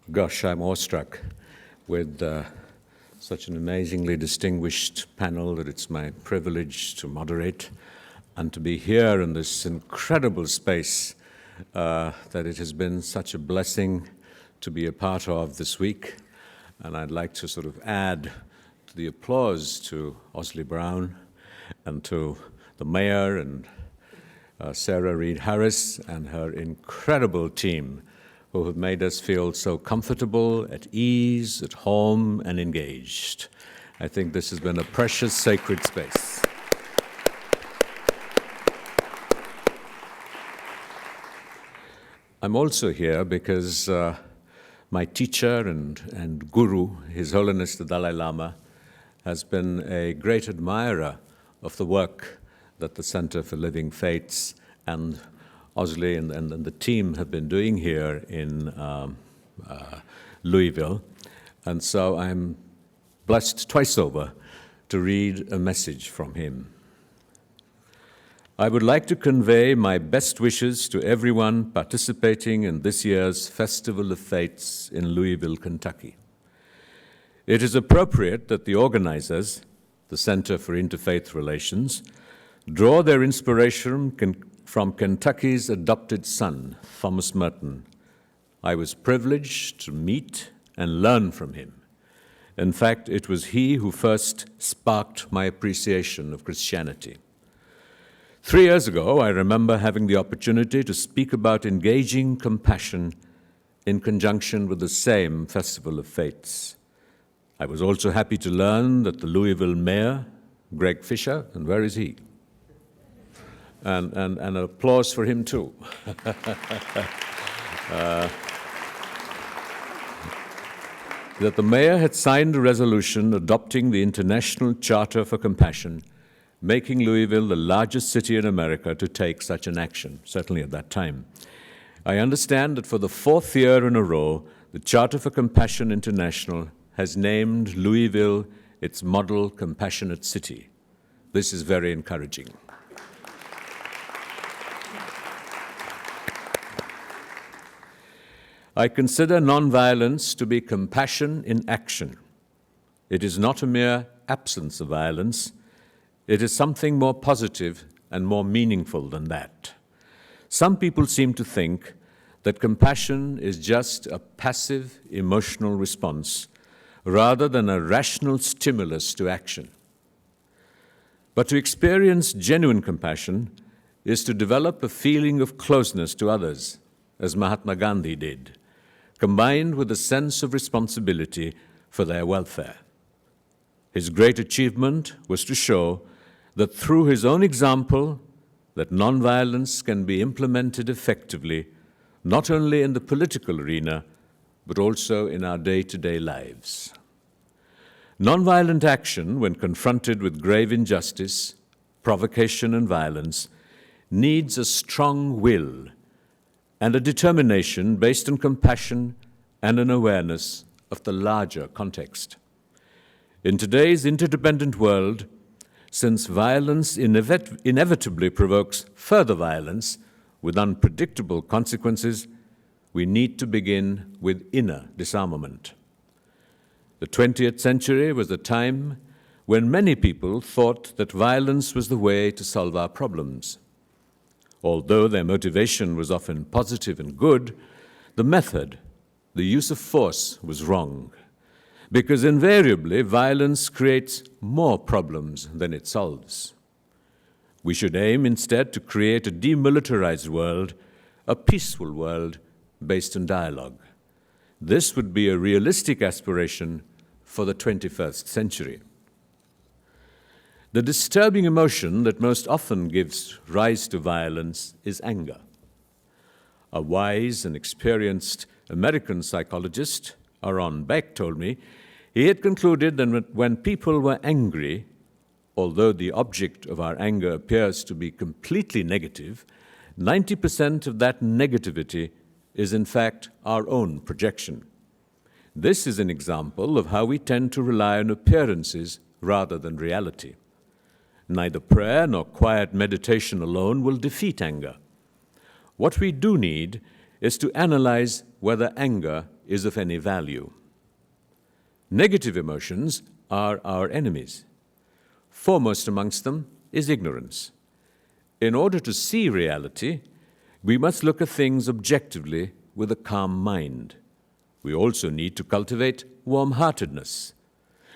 Gosh, I'm awestruck with such an amazingly distinguished panel that it's my privilege to moderate and to be here in this incredible space that it has been such a blessing to be a part of this week. And I'd like to sort of add to the applause to Osley Brown and to the mayor and Sarah Reed Harris and her incredible team who have made us feel so comfortable, at ease, at home, and engaged. I think this has been a precious, sacred space. I'm also here because my teacher and guru, His Holiness the Dalai Lama, has been a great admirer of the work that the Center for Living Faiths and Osley and the team have been doing here in Louisville. And so I'm blessed twice over to read a message from him. I would like to convey my best wishes to everyone participating in this year's Festival of Faiths in Louisville, Kentucky. It is appropriate that the organizers, the Center for Interfaith Relations, draw their inspiration from Kentucky's adopted son, Thomas Merton. I was privileged to meet and learn from him. In fact, it was he who first sparked my appreciation of Christianity. 3 years ago, I remember having the opportunity to speak about engaging compassion in conjunction with the same Festival of Faiths. I was also happy to learn that the Louisville mayor, Greg Fisher, and where is he? And an applause for him too. That the mayor had signed a resolution adopting the International Charter for Compassion, making Louisville the largest city in America to take such an action, certainly at that time. I understand that for the 4th year in a row, the Charter for Compassion International has named Louisville its model compassionate city. This is very encouraging. I consider nonviolence to be compassion in action. It is not a mere absence of violence. It is something more positive and more meaningful than that. Some people seem to think that compassion is just a passive emotional response rather than a rational stimulus to action. But to experience genuine compassion is to develop a feeling of closeness to others, as Mahatma Gandhi did, combined with a sense of responsibility for their welfare. His great achievement was to show that through his own example, that nonviolence can be implemented effectively, not only in the political arena, but also in our day-to-day lives. Nonviolent action, when confronted with grave injustice, provocation, and violence, needs a strong will and a determination based on compassion and an awareness of the larger context. In today's interdependent world, since violence inevitably provokes further violence with unpredictable consequences, we need to begin with inner disarmament. The 20th century was a time when many people thought that violence was the way to solve our problems. Although their motivation was often positive and good, the method, the use of force, was wrong, because invariably violence creates more problems than it solves. We should aim instead to create a demilitarized world, a peaceful world based on dialogue. This would be a realistic aspiration for the 21st century. The disturbing emotion that most often gives rise to violence is anger. A wise and experienced American psychologist, Aaron Beck, told me he had concluded that when people were angry, although the object of our anger appears to be completely negative, 90% of that negativity is in fact our own projection. This is an example of how we tend to rely on appearances rather than reality. Neither prayer nor quiet meditation alone will defeat anger. What we do need is to analyze whether anger is of any value. Negative emotions are our enemies. Foremost amongst them is ignorance. In order to see reality, we must look at things objectively with a calm mind. We also need to cultivate warm-heartedness,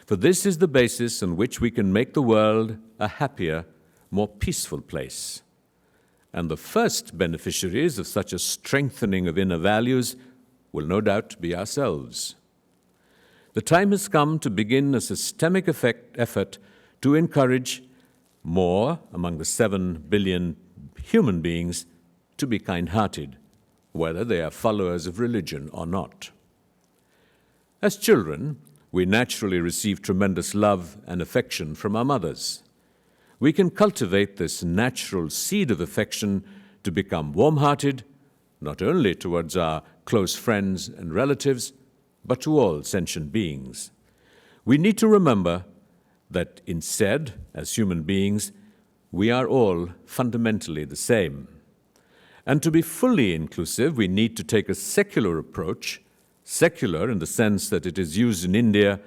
for this is the basis on which we can make the world a happier, more peaceful place. And the first beneficiaries of such a strengthening of inner values will no doubt be ourselves. The time has come to begin a systemic effort to encourage more among the 7 billion human beings to be kind-hearted, whether they are followers of religion or not. As children, we naturally receive tremendous love and affection from our mothers. We can cultivate this natural seed of affection to become warm-hearted, not only towards our close friends and relatives, but to all sentient beings. We need to remember that instead, as human beings, we are all fundamentally the same. And to be fully inclusive, we need to take a secular approach, secular in the sense that it is used in India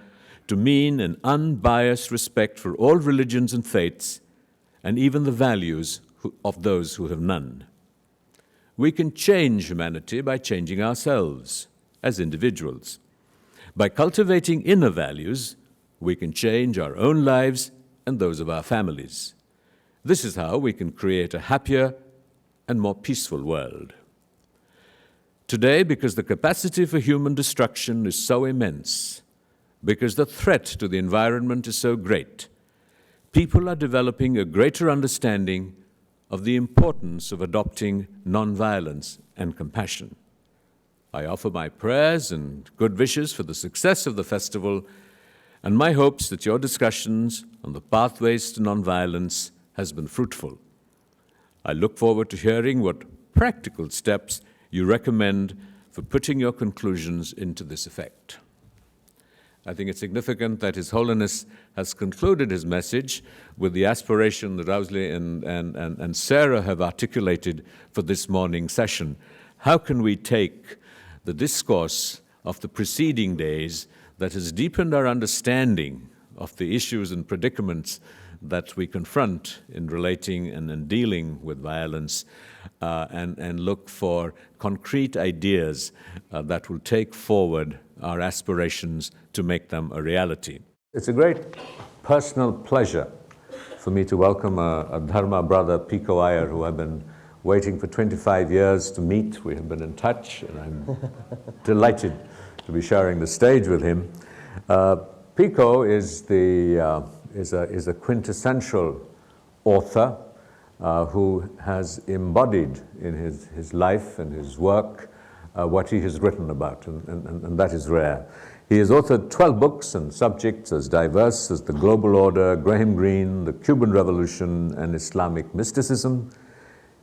to mean an unbiased respect for all religions and faiths, and even the values of those who have none. We can change humanity by changing ourselves as individuals. By cultivating inner values, we can change our own lives and those of our families. This is how we can create a happier and more peaceful world. Today, because the capacity for human destruction is so immense, because the threat to the environment is so great, people are developing a greater understanding of the importance of adopting nonviolence and compassion. I offer my prayers and good wishes for the success of the festival, and my hopes that your discussions on the pathways to nonviolence has been fruitful. I look forward to hearing what practical steps you recommend for putting your conclusions into this effect. I think it's significant that His Holiness has concluded his message with the aspiration that Rausley and Sarah have articulated for this morning session. How can we take the discourse of the preceding days that has deepened our understanding of the issues and predicaments that we confront in relating and dealing with violence, and look for concrete ideas that will take forward our aspirations to make them a reality. It's a great personal pleasure for me to welcome a Dharma brother, Pico Iyer, who I've been waiting for 25 years to meet. We have been in touch, and I'm delighted to be sharing the stage with him. Pico is a quintessential author who has embodied in his life and his work what he has written about, and that is rare. He has authored 12 books on subjects as diverse as the global order, Graham Greene, the Cuban Revolution, and Islamic mysticism.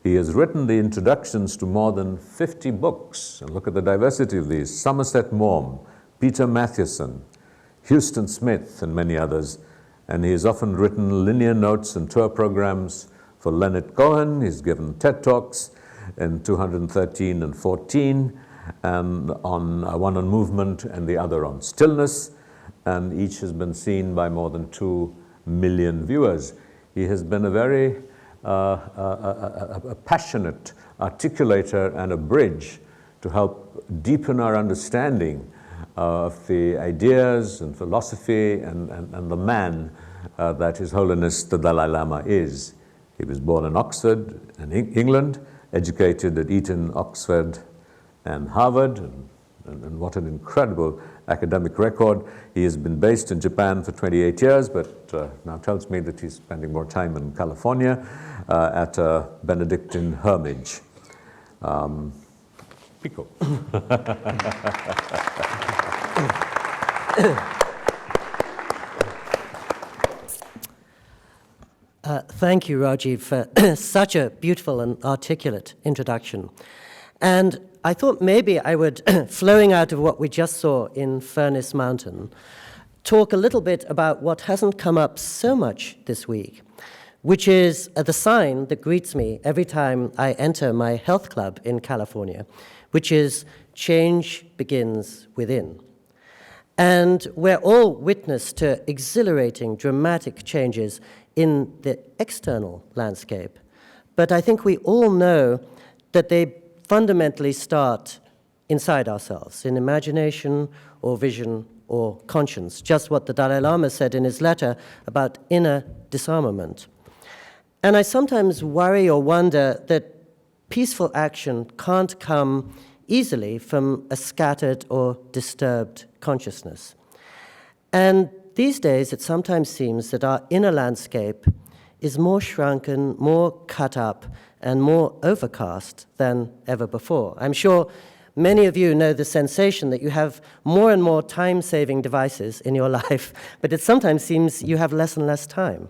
He has written the introductions to more than 50 books, and look at the diversity of these: Somerset Maugham, Peter Matthewson, Houston Smith, and many others. And he has often written linear notes and tour programs for Leonard Cohen. He's given TED Talks in 213 and 14, and one on movement and the other on stillness, and each has been seen by more than 2 million viewers. He has been a very passionate articulator and a bridge to help deepen our understanding of the ideas and philosophy and the man that His Holiness the Dalai Lama is. He was born in Oxford, in England, educated at Eton, Oxford, and Harvard, and what an incredible academic record. He has been based in Japan for 28 years, but now tells me that he's spending more time in California at a Benedictine hermitage. Pico. Thank you, Rajiv, for such a beautiful and articulate introduction. And I thought maybe I would, flowing out of what we just saw in Furnace Mountain, talk a little bit about what hasn't come up so much this week, which is the sign that greets me every time I enter my health club in California, which is change begins within. And we're all witness to exhilarating, dramatic changes in the external landscape. But I think we all know that they fundamentally start inside ourselves, in imagination or vision or conscience, just what the Dalai Lama said in his letter about inner disarmament. And I sometimes worry or wonder that peaceful action can't come easily from a scattered or disturbed consciousness. And these days, it sometimes seems that our inner landscape is more shrunken, more cut up, and more overcast than ever before. I'm sure many of you know the sensation that you have more and more time-saving devices in your life, but it sometimes seems you have less and less time.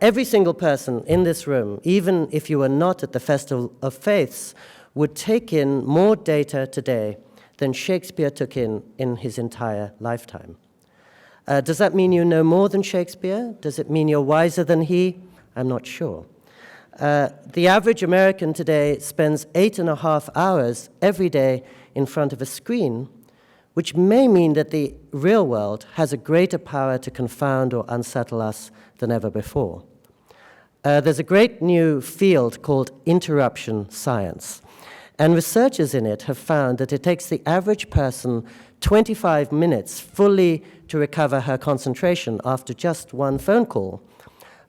Every single person in this room, even if you were not at the Festival of Faiths, would take in more data today than Shakespeare took in his entire lifetime. Does that mean you know more than Shakespeare? Does it mean you're wiser than he? I'm not sure. The average American today spends 8.5 hours every day in front of a screen, which may mean that the real world has a greater power to confound or unsettle us than ever before. There's a great new field called interruption science, and researchers in it have found that it takes the average person 25 minutes fully to recover her concentration after just one phone call.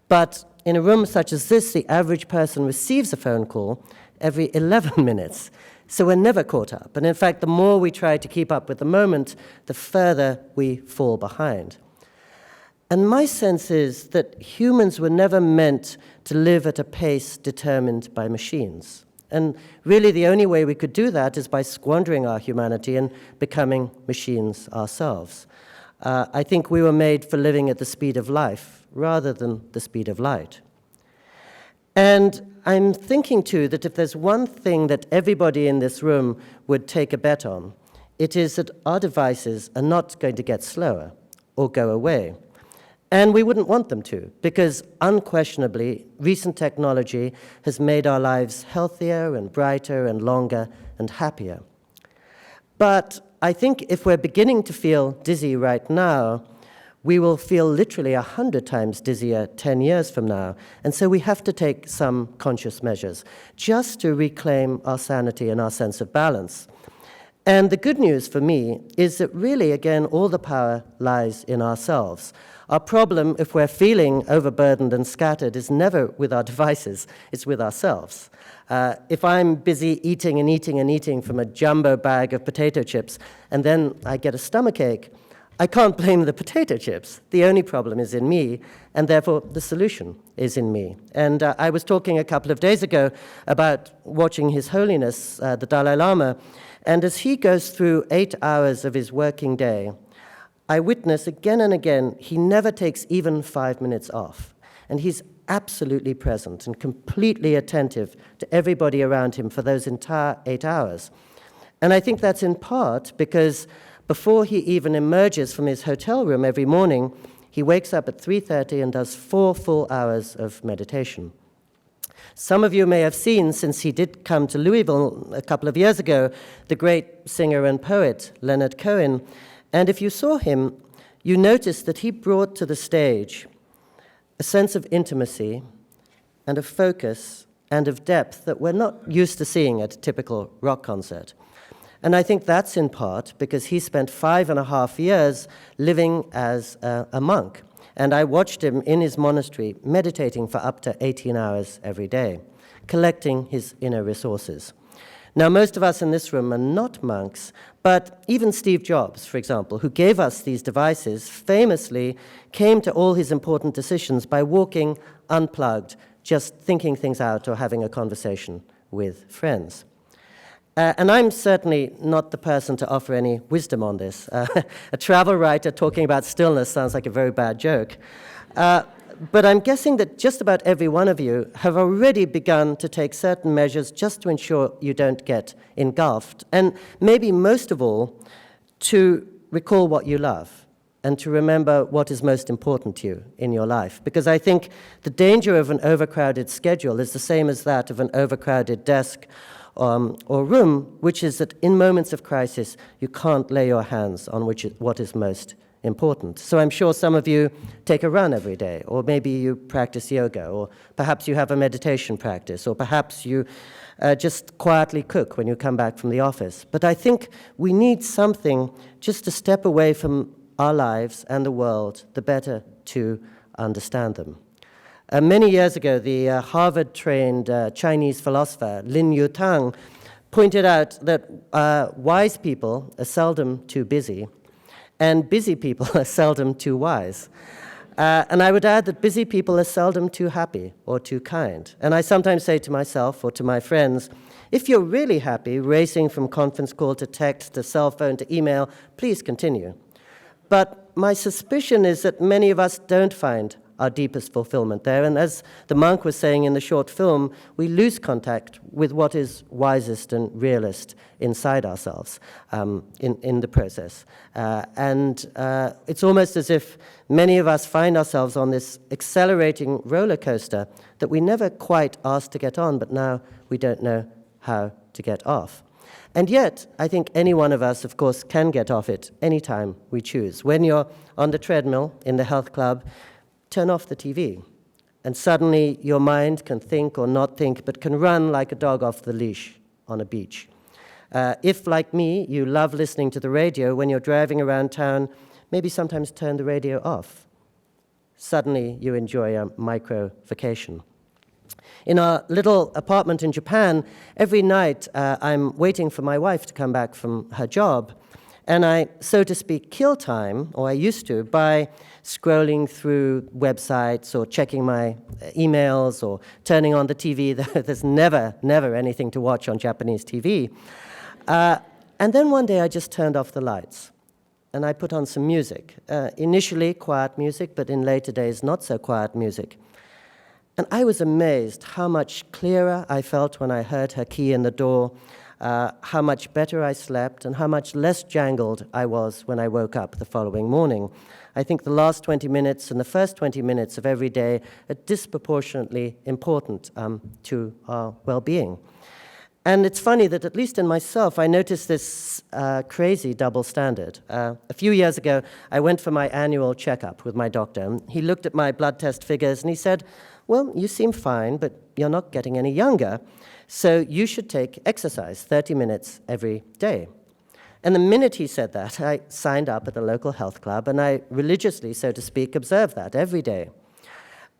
But in a room such as this, the average person receives a phone call every 11 minutes. So we're never caught up. And in fact, the more we try to keep up with the moment, the further we fall behind. And my sense is that humans were never meant to live at a pace determined by machines. And really the only way we could do that is by squandering our humanity and becoming machines ourselves. I think we were made for living at the speed of life rather than the speed of light. And I'm thinking, too, that if there's one thing that everybody in this room would take a bet on, it is that our devices are not going to get slower or go away. And we wouldn't want them to, because unquestionably, recent technology has made our lives healthier and brighter and longer and happier. But I think if we're beginning to feel dizzy right now, we will feel literally 100 times dizzier 10 years from now. And so we have to take some conscious measures just to reclaim our sanity and our sense of balance. And the good news for me is that really, again, all the power lies in ourselves. Our problem, if we're feeling overburdened and scattered, is never with our devices, it's with ourselves. If I'm busy eating and eating and eating from a jumbo bag of potato chips, and then I get a stomachache, I can't blame the potato chips. The only problem is in me, and therefore the solution is in me. And I was talking a couple of days ago about watching His Holiness, the Dalai Lama, and as he goes through 8 hours of his working day, I witness again and again, he never takes even 5 minutes off. And he's absolutely present and completely attentive to everybody around him for those entire 8 hours. And I think that's in part because before he even emerges from his hotel room every morning, he wakes up at 3:30 and does 4 full hours of meditation. Some of you may have seen, since he did come to Louisville a couple of years ago, the great singer and poet Leonard Cohen. And if you saw him, you noticed that he brought to the stage a sense of intimacy and of focus and of depth that we're not used to seeing at a typical rock concert. And I think that's in part because he spent 5.5 years living as a monk. And I watched him in his monastery meditating for up to 18 hours every day, collecting his inner resources. Now, most of us in this room are not monks, but even Steve Jobs, for example, who gave us these devices, famously came to all his important decisions by walking unplugged, just thinking things out or having a conversation with friends. And I'm certainly not the person to offer any wisdom on this. A travel writer talking about stillness sounds like a very bad joke. But I'm guessing that just about every one of you have already begun to take certain measures just to ensure you don't get engulfed. And maybe most of all, to recall what you love and to remember what is most important to you in your life. Because I think the danger of an overcrowded schedule is the same as that of an overcrowded desk or room, which is that in moments of crisis, you can't lay your hands on what is most important. So I'm sure some of you take a run every day, or maybe you practice yoga, or perhaps you have a meditation practice, or perhaps you just quietly cook when you come back from the office. But I think we need something just to step away from our lives and the world, the better to understand them. Many years ago, the Harvard-trained Chinese philosopher Lin Yutang pointed out that wise people are seldom too busy, and busy people are seldom too wise. And I would add that busy people are seldom too happy or too kind. And I sometimes say to myself or to my friends, if you're really happy, racing from conference call to text to cell phone to email, please continue. But my suspicion is that many of us don't find our deepest fulfillment there. And as the monk was saying in the short film, we lose contact with what is wisest and realist inside ourselves in the process. And it's almost as if many of us find ourselves on this accelerating roller coaster that we never quite asked to get on, but now we don't know how to get off. And yet, I think any one of us, of course, can get off it anytime we choose. When you're on the treadmill in the health club, turn off the TV, and suddenly your mind can think or not think, but can run like a dog off the leash on a beach. If, like me, you love listening to the radio when you're driving around town, maybe sometimes turn the radio off. Suddenly you enjoy a micro vacation. In our little apartment in Japan, every night I'm waiting for my wife to come back from her job, and I, so to speak, kill time, or I used to, by scrolling through websites or checking my emails or turning on the TV. There's never anything to watch on Japanese TV. And then one day I just turned off the lights and I put on some music. Initially quiet music, but in later days not so quiet music. And I was amazed how much clearer I felt when I heard her key in the door, how much better I slept, and how much less jangled I was when I woke up the following morning. I think the last 20 minutes and the first 20 minutes of every day are disproportionately important to our well-being. And it's funny that, at least in myself, I noticed this crazy double standard. A few years ago, I went for my annual checkup with my doctor. He looked at my blood test figures and he said, well, you seem fine, but you're not getting any younger, so you should take exercise 30 minutes every day. And the minute he said that, I signed up at the local health club, and I religiously, so to speak, observed that every day.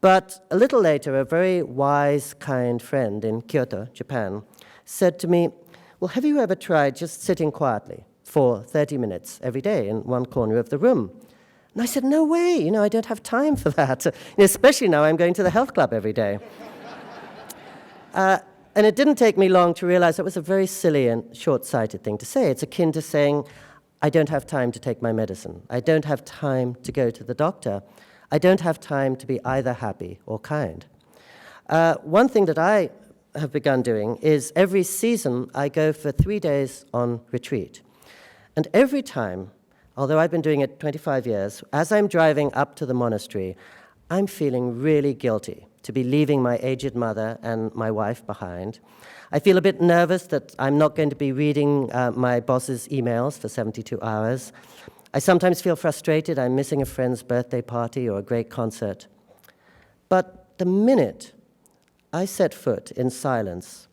But a little later, a very wise, kind friend in Kyoto, Japan, said to me, well, have you ever tried just sitting quietly for 30 minutes every day in one corner of the room? And I said, no way, I don't have time for that, especially now I'm going to the health club every day. And it didn't take me long to realize that was a very silly and short-sighted thing to say. It's akin to saying, I don't have time to take my medicine. I don't have time to go to the doctor. I don't have time to be either happy or kind. One thing that I have begun doing is every season I go for 3 days on retreat. And every time, although I've been doing it 25 years, as I'm driving up to the monastery, I'm feeling really guilty to be leaving my aged mother and my wife behind. I feel a bit nervous that I'm not going to be reading my boss's emails for 72 hours. I sometimes feel frustrated I'm missing a friend's birthday party or a great concert. But the minute I set foot in silence,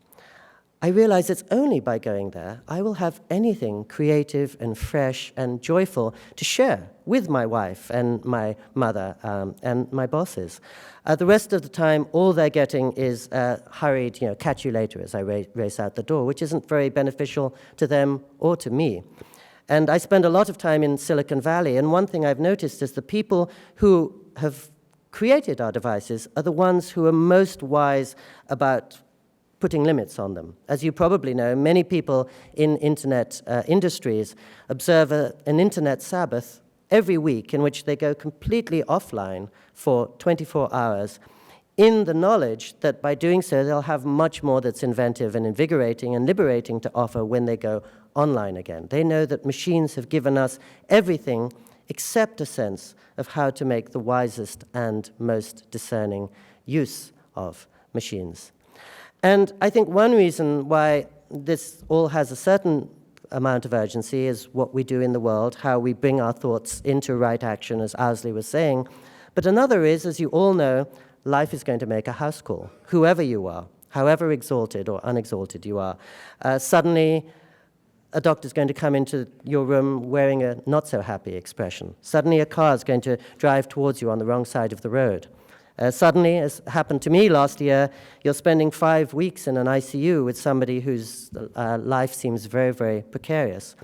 I realize it's only by going there I will have anything creative and fresh and joyful to share with my wife and my mother and my bosses. The rest of the time, all they're getting is hurried, catch you later as I race out the door, which isn't very beneficial to them or to me. And I spend a lot of time in Silicon Valley, and one thing I've noticed is the people who have created our devices are the ones who are most wise about putting limits on them. As you probably know, many people in internet industries observe an internet Sabbath every week in which they go completely offline for 24 hours in the knowledge that by doing so they'll have much more that's inventive and invigorating and liberating to offer when they go online again. They know that machines have given us everything except a sense of how to make the wisest and most discerning use of machines. And I think one reason why this all has a certain amount of urgency, is what we do in the world, how we bring our thoughts into right action, as Owsley was saying. But another is, as you all know, life is going to make a house call, whoever you are, however exalted or unexalted you are. Suddenly, a doctor's going to come into your room wearing a not-so-happy expression. Suddenly, a car is going to drive towards you on the wrong side of the road. Suddenly, as happened to me last year, you're spending 5 weeks in an ICU with somebody whose life seems very, very precarious.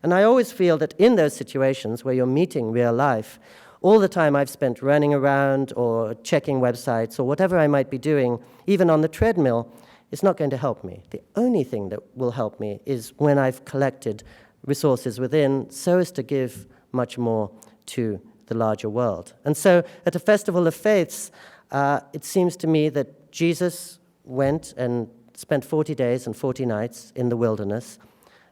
And I always feel that in those situations where you're meeting real life, all the time I've spent running around or checking websites or whatever I might be doing, even on the treadmill, is not going to help me. The only thing that will help me is when I've collected resources within so as to give much more to the larger world. And so at a festival of faiths, it seems to me that Jesus went and spent 40 days and 40 nights in the wilderness.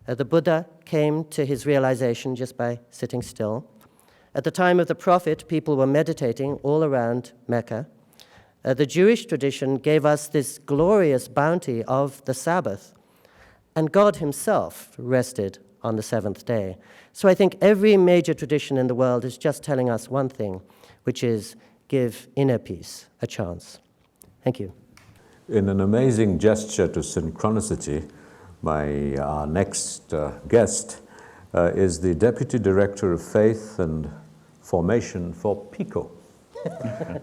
The Buddha came to his realization just by sitting still. At the time of the prophet, people were meditating all around Mecca. The Jewish tradition gave us this glorious bounty of the Sabbath, and God himself rested on the seventh day. So I think every major tradition in the world is just telling us one thing, which is give inner peace a chance. Thank you. In an amazing gesture to synchronicity, our next guest is the Deputy Director of Faith and Formation for Pico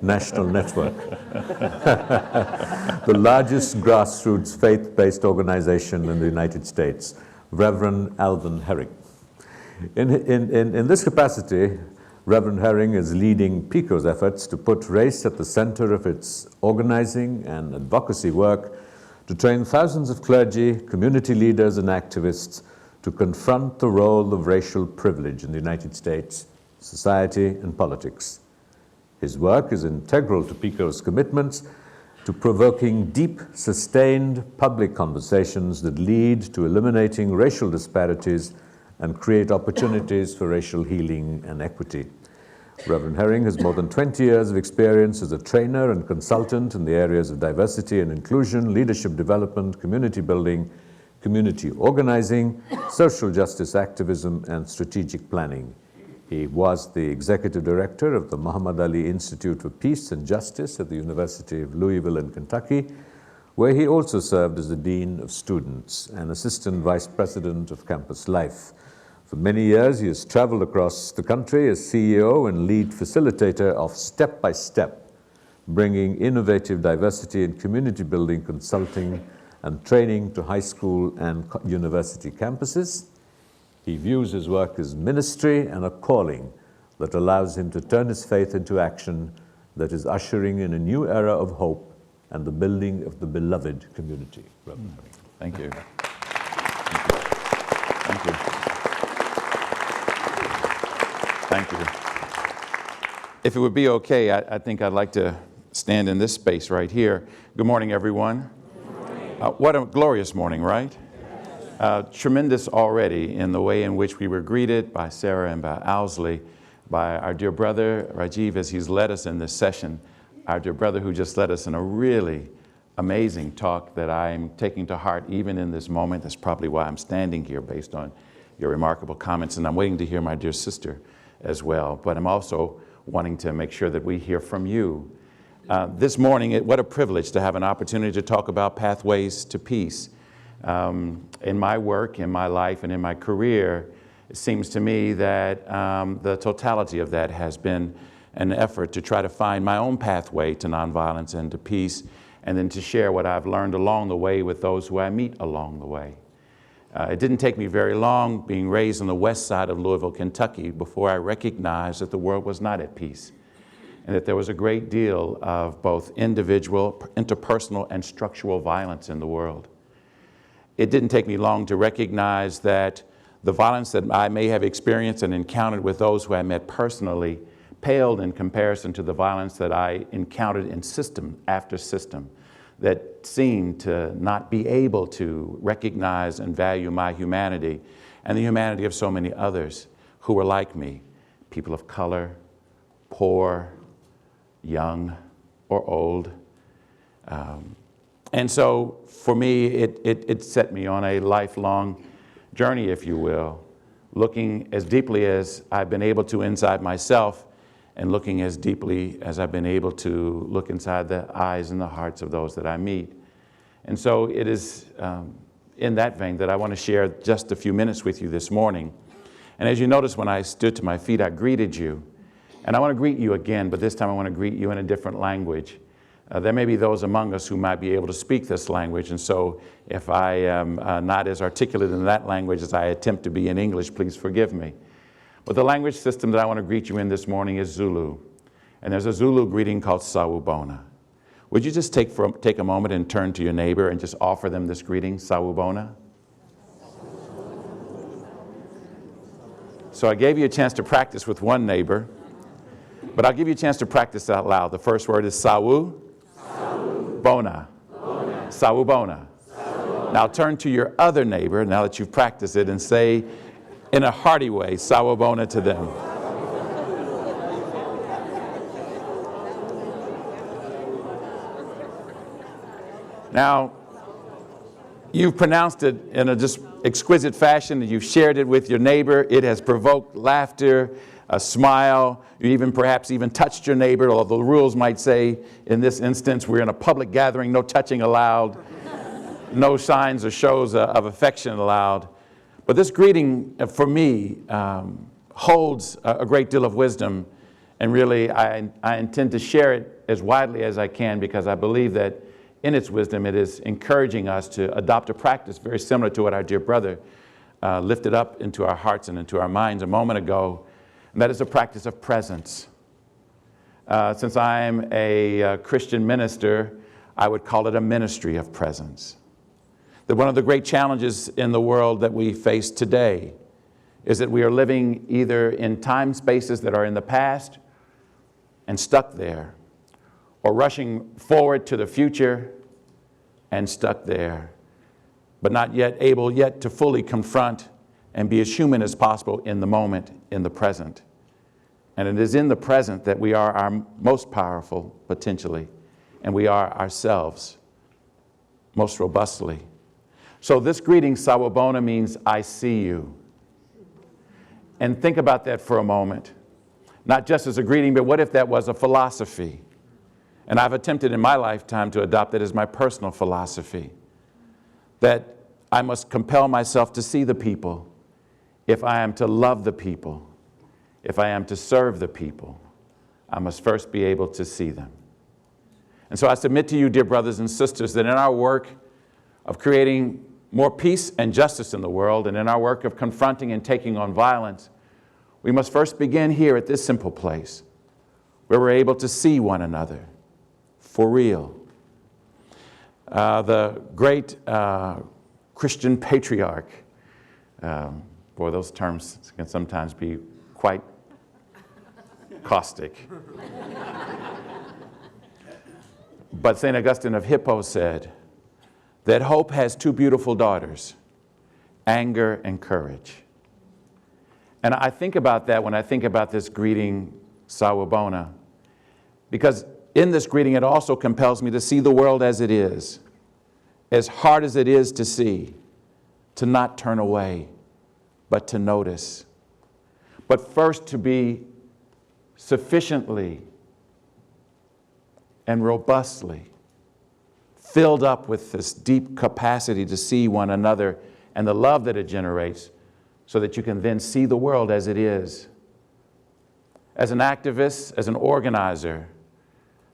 National Network, the largest grassroots faith-based organization in the United States, Reverend Alvin Herring. In this capacity, Reverend Herring is leading Pico's efforts to put race at the center of its organizing and advocacy work, to train thousands of clergy, community leaders, and activists to confront the role of racial privilege in the United States, society, and politics. His work is integral to Pico's commitments to provoking deep, sustained public conversations that lead to eliminating racial disparities and create opportunities for racial healing and equity. Reverend Herring has more than 20 years of experience as a trainer and consultant in the areas of diversity and inclusion, leadership development, community building, community organizing, social justice activism, and strategic planning. He was the executive director of the Muhammad Ali Institute for Peace and Justice at the University of Louisville in Kentucky, where he also served as the dean of students and assistant vice president of campus life. For many years, he has traveled across the country as CEO and lead facilitator of Step by Step, bringing innovative diversity and community building consulting and training to high school and university campuses. He views his work as ministry and a calling that allows him to turn his faith into action that is ushering in a new era of hope and the building of the beloved community. Thank you. Thank you. Thank you. If it would be okay, I think I'd like to stand in this space right here. Good morning, everyone. Good morning. What a glorious morning, right? Tremendous already in the way in which we were greeted by Sarah and by Owsley, by our dear brother Rajiv as he's led us in this session, our dear brother who just led us in a really amazing talk that I'm taking to heart even in this moment. That's probably why I'm standing here based on your remarkable comments, and I'm waiting to hear my dear sister as well. But I'm also wanting to make sure that we hear from you. This morning, what a privilege to have an opportunity to talk about pathways to peace. In my work, in my life, and in my career, it seems to me that the totality of that has been an effort to try to find my own pathway to nonviolence and to peace, and then to share what I've learned along the way with those who I meet along the way. It didn't take me very long, being raised on the west side of Louisville, Kentucky, before I recognized that the world was not at peace, and that there was a great deal of both individual, interpersonal, and structural violence in the world. It didn't take me long to recognize that the violence that I may have experienced and encountered with those who I met personally paled in comparison to the violence that I encountered in system after system that seemed to not be able to recognize and value my humanity and the humanity of so many others who were like me, people of color, poor, young, or old. And so for me, it set me on a lifelong journey, if you will, looking as deeply as I've been able to inside myself, and looking as deeply as I've been able to look inside the eyes and the hearts of those that I meet. And so it is in that vein that I want to share just a few minutes with you this morning. And as you notice, when I stood to my feet, I greeted you. And I want to greet you again, but this time I want to greet you in a different language. There may be those among us who might be able to speak this language, and so if I am not as articulate in that language as I attempt to be in English, please forgive me. But the language system that I want to greet you in this morning is Zulu. And there's a Zulu greeting called Sawubona. Would you just take a moment and turn to your neighbor and just offer them this greeting, Sawubona? So I gave you a chance to practice with one neighbor, but I'll give you a chance to practice out loud. The first word is Sawu. Bona. Sawubona. Now turn to your other neighbor, now that you've practiced it, and say in a hearty way, Sawubona to them. Now, you've pronounced it in a just exquisite fashion. You've shared it with your neighbor. It has provoked laughter, a smile. You even perhaps even touched your neighbor, although the rules might say in this instance we're in a public gathering, no touching allowed, no signs or shows of affection allowed. But this greeting for me holds a great deal of wisdom, and really I intend to share it as widely as I can, because I believe that in its wisdom it is encouraging us to adopt a practice very similar to what our dear brother lifted up into our hearts and into our minds a moment ago. And that is a practice of presence. Since I'm a Christian minister, I would call it a ministry of presence. That one of the great challenges in the world that we face today is that we are living either in time spaces that are in the past and stuck there, or rushing forward to the future and stuck there, but not yet able yet to fully confront and be as human as possible in the moment, in the present. And it is in the present that we are our most powerful, potentially, and we are ourselves most robustly. So this greeting, Sawubona, means I see you. And think about that for a moment. Not just as a greeting, but what if that was a philosophy? And I've attempted in my lifetime to adopt it as my personal philosophy, that I must compel myself to see the people if I am to love the people. If I am to serve the people, I must first be able to see them. And so I submit to you, dear brothers and sisters, that in our work of creating more peace and justice in the world, and in our work of confronting and taking on violence, we must first begin here at this simple place, where we're able to see one another for real. The great Christian patriarch, boy, those terms can sometimes be quite caustic. But St. Augustine of Hippo said that hope has two beautiful daughters, anger and courage. And I think about that when I think about this greeting, Sawubona, because in this greeting it also compels me to see the world as it is, as hard as it is to see, to not turn away, but to notice. But first to be sufficiently and robustly filled up with this deep capacity to see one another and the love that it generates, so that you can then see the world as it is. As an activist, as an organizer,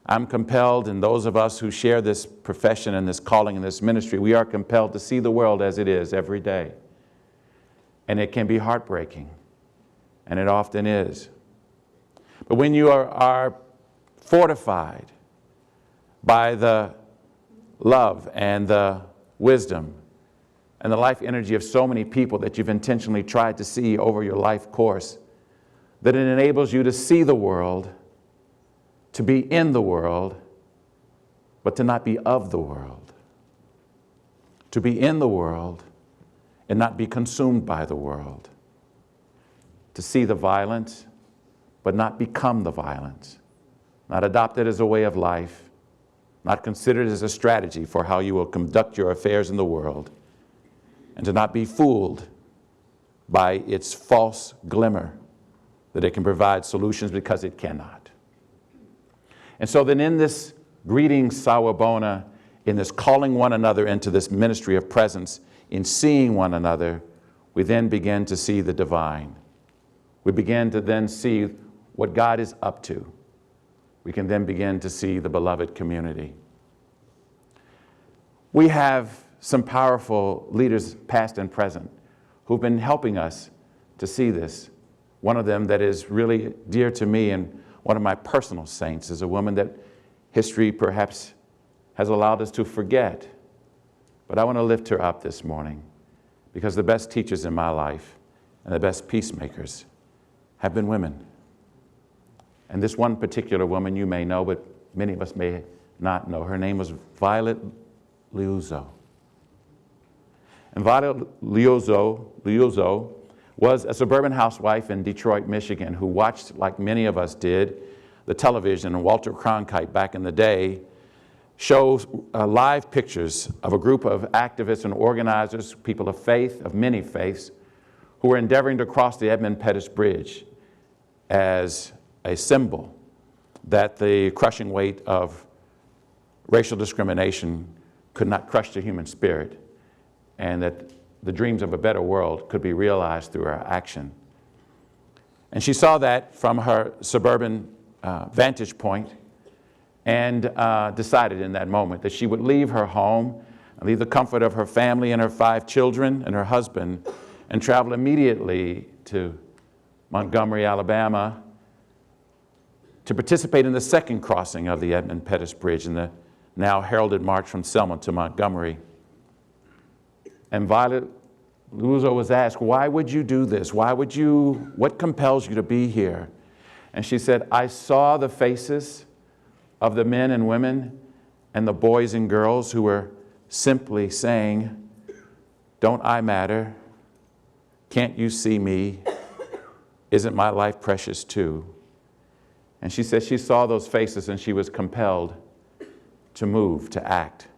I'm compelled, and those of us who share this profession and this calling and this ministry, we are compelled to see the world as it is every day. And it can be heartbreaking, and it often is. But when you are fortified by the love and the wisdom and the life energy of so many people that you've intentionally tried to see over your life course, that it enables you to see the world, to be in the world, but to not be of the world. To be in the world and not be consumed by the world. To see the violence, but not become the violence. Not adopt it as a way of life, not consider it as a strategy for how you will conduct your affairs in the world, and to not be fooled by its false glimmer that it can provide solutions, because it cannot. And so then in this greeting sawabona, in this calling one another into this ministry of presence, in seeing one another, we then begin to see the divine. We begin to then see what God is up to. We can then begin to see the beloved community. We have some powerful leaders, past and present, who've been helping us to see this. One of them that is really dear to me and one of my personal saints is a woman that history perhaps has allowed us to forget. But I want to lift her up this morning, because the best teachers in my life and the best peacemakers have been women. And this one particular woman you may know, but many of us may not know. Her name was Violet Liuzzo. And Violet Liuzzo was a suburban housewife in Detroit, Michigan, who watched, like many of us did, the television, and Walter Cronkite back in the day shows live pictures of a group of activists and organizers, people of faith, of many faiths, who were endeavoring to cross the Edmund Pettus Bridge as a symbol that the crushing weight of racial discrimination could not crush the human spirit, and that the dreams of a better world could be realized through our action. And she saw that from her suburban vantage point, and decided in that moment that she would leave her home and leave the comfort of her family and her 5 children and her husband and travel immediately to Montgomery, Alabama, to participate in the second crossing of the Edmund Pettus Bridge in the now heralded march from Selma to Montgomery. And Violet Liuzzo was asked, why would you do this? What compels you to be here? And she said, I saw the faces of the men and women and the boys and girls who were simply saying, don't I matter? Can't you see me? Isn't my life precious too? And she said she saw those faces and she was compelled to move, to act.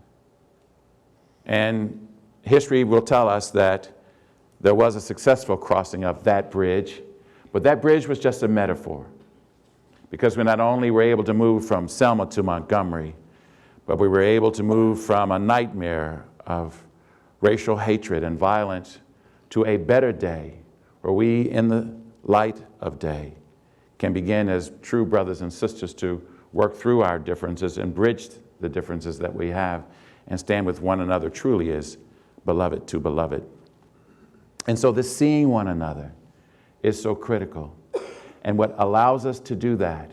And history will tell us that there was a successful crossing of that bridge, but that bridge was just a metaphor. Because we not only were able to move from Selma to Montgomery, but we were able to move from a nightmare of racial hatred and violence to a better day, where we, in the light of day, can begin as true brothers and sisters to work through our differences and bridge the differences that we have and stand with one another truly as beloved to beloved. And so this seeing one another is so critical. And what allows us to do that,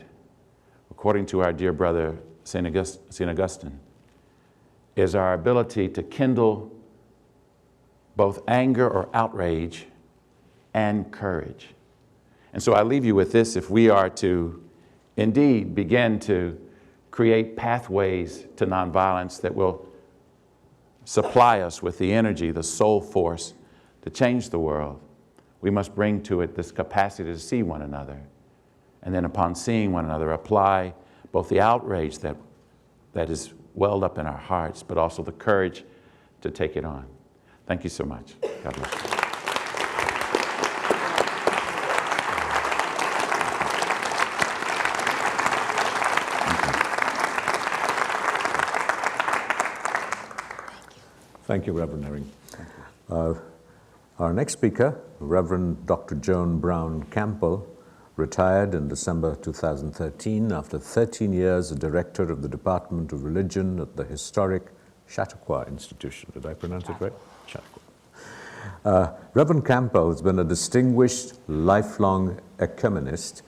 according to our dear brother, St. Augustine, is our ability to kindle both anger or outrage and courage. And so I leave you with this: if we are to indeed begin to create pathways to nonviolence that will supply us with the energy, the soul force to change the world, we must bring to it this capacity to see one another. And then upon seeing one another, apply both the outrage that is welled up in our hearts, but also the courage to take it on. Thank you so much. God bless you. Thank you, Reverend Herring. Our next speaker, Reverend Dr. Joan Brown Campbell, retired in December 2013 after 13 years as director of the Department of Religion at the historic Chautauqua Institution. Did I pronounce it right? Chautauqua. Reverend Campbell has been a distinguished lifelong ecumenist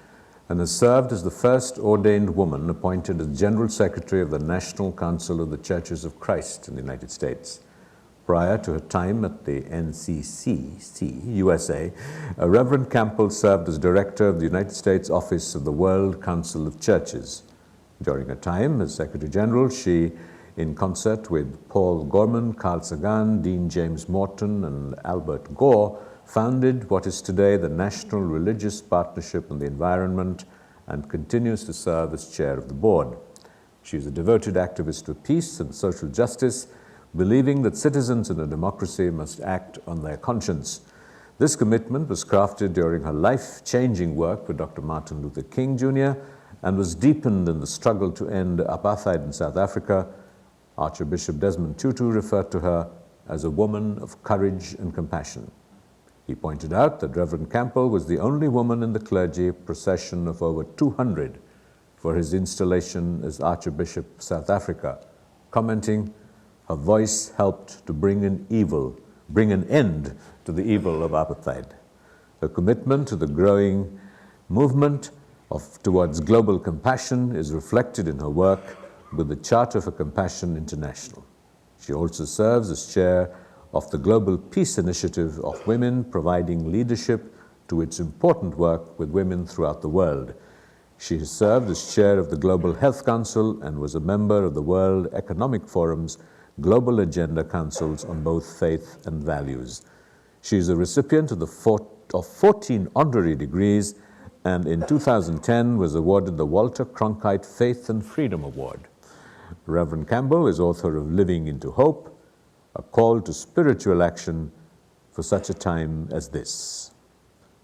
and has served as the first ordained woman appointed as General Secretary of the National Council of the Churches of Christ in the United States. Prior to her time at the NCCC, USA, Reverend Campbell served as Director of the United States Office of the World Council of Churches. During her time as Secretary General, she, in concert with Paul Gorman, Carl Sagan, Dean James Morton, and Albert Gore, founded what is today the National Religious Partnership on the Environment and continues to serve as chair of the board. She is a devoted activist for peace and social justice, believing that citizens in a democracy must act on their conscience. This commitment was crafted during her life-changing work with Dr. Martin Luther King Jr. and was deepened in the struggle to end apartheid in South Africa. Archbishop Desmond Tutu referred to her as a woman of courage and compassion. He pointed out that Reverend Campbell was the only woman in the clergy procession of over 200 for his installation as Archbishop of South Africa, commenting, "Her voice helped to bring an end to the evil of apartheid." Her commitment to the growing movement towards global compassion is reflected in her work with the Charter for Compassion International. She also serves as chair of the Global Peace Initiative of Women, providing leadership to its important work with women throughout the world. She has served as chair of the Global Health Council and was a member of the World Economic Forum's Global Agenda Councils on both faith and values. She is a recipient of 14 honorary degrees and in 2010 was awarded the Walter Cronkite Faith and Freedom Award. Reverend Campbell is author of Living into Hope, a call to spiritual action for such a time as this.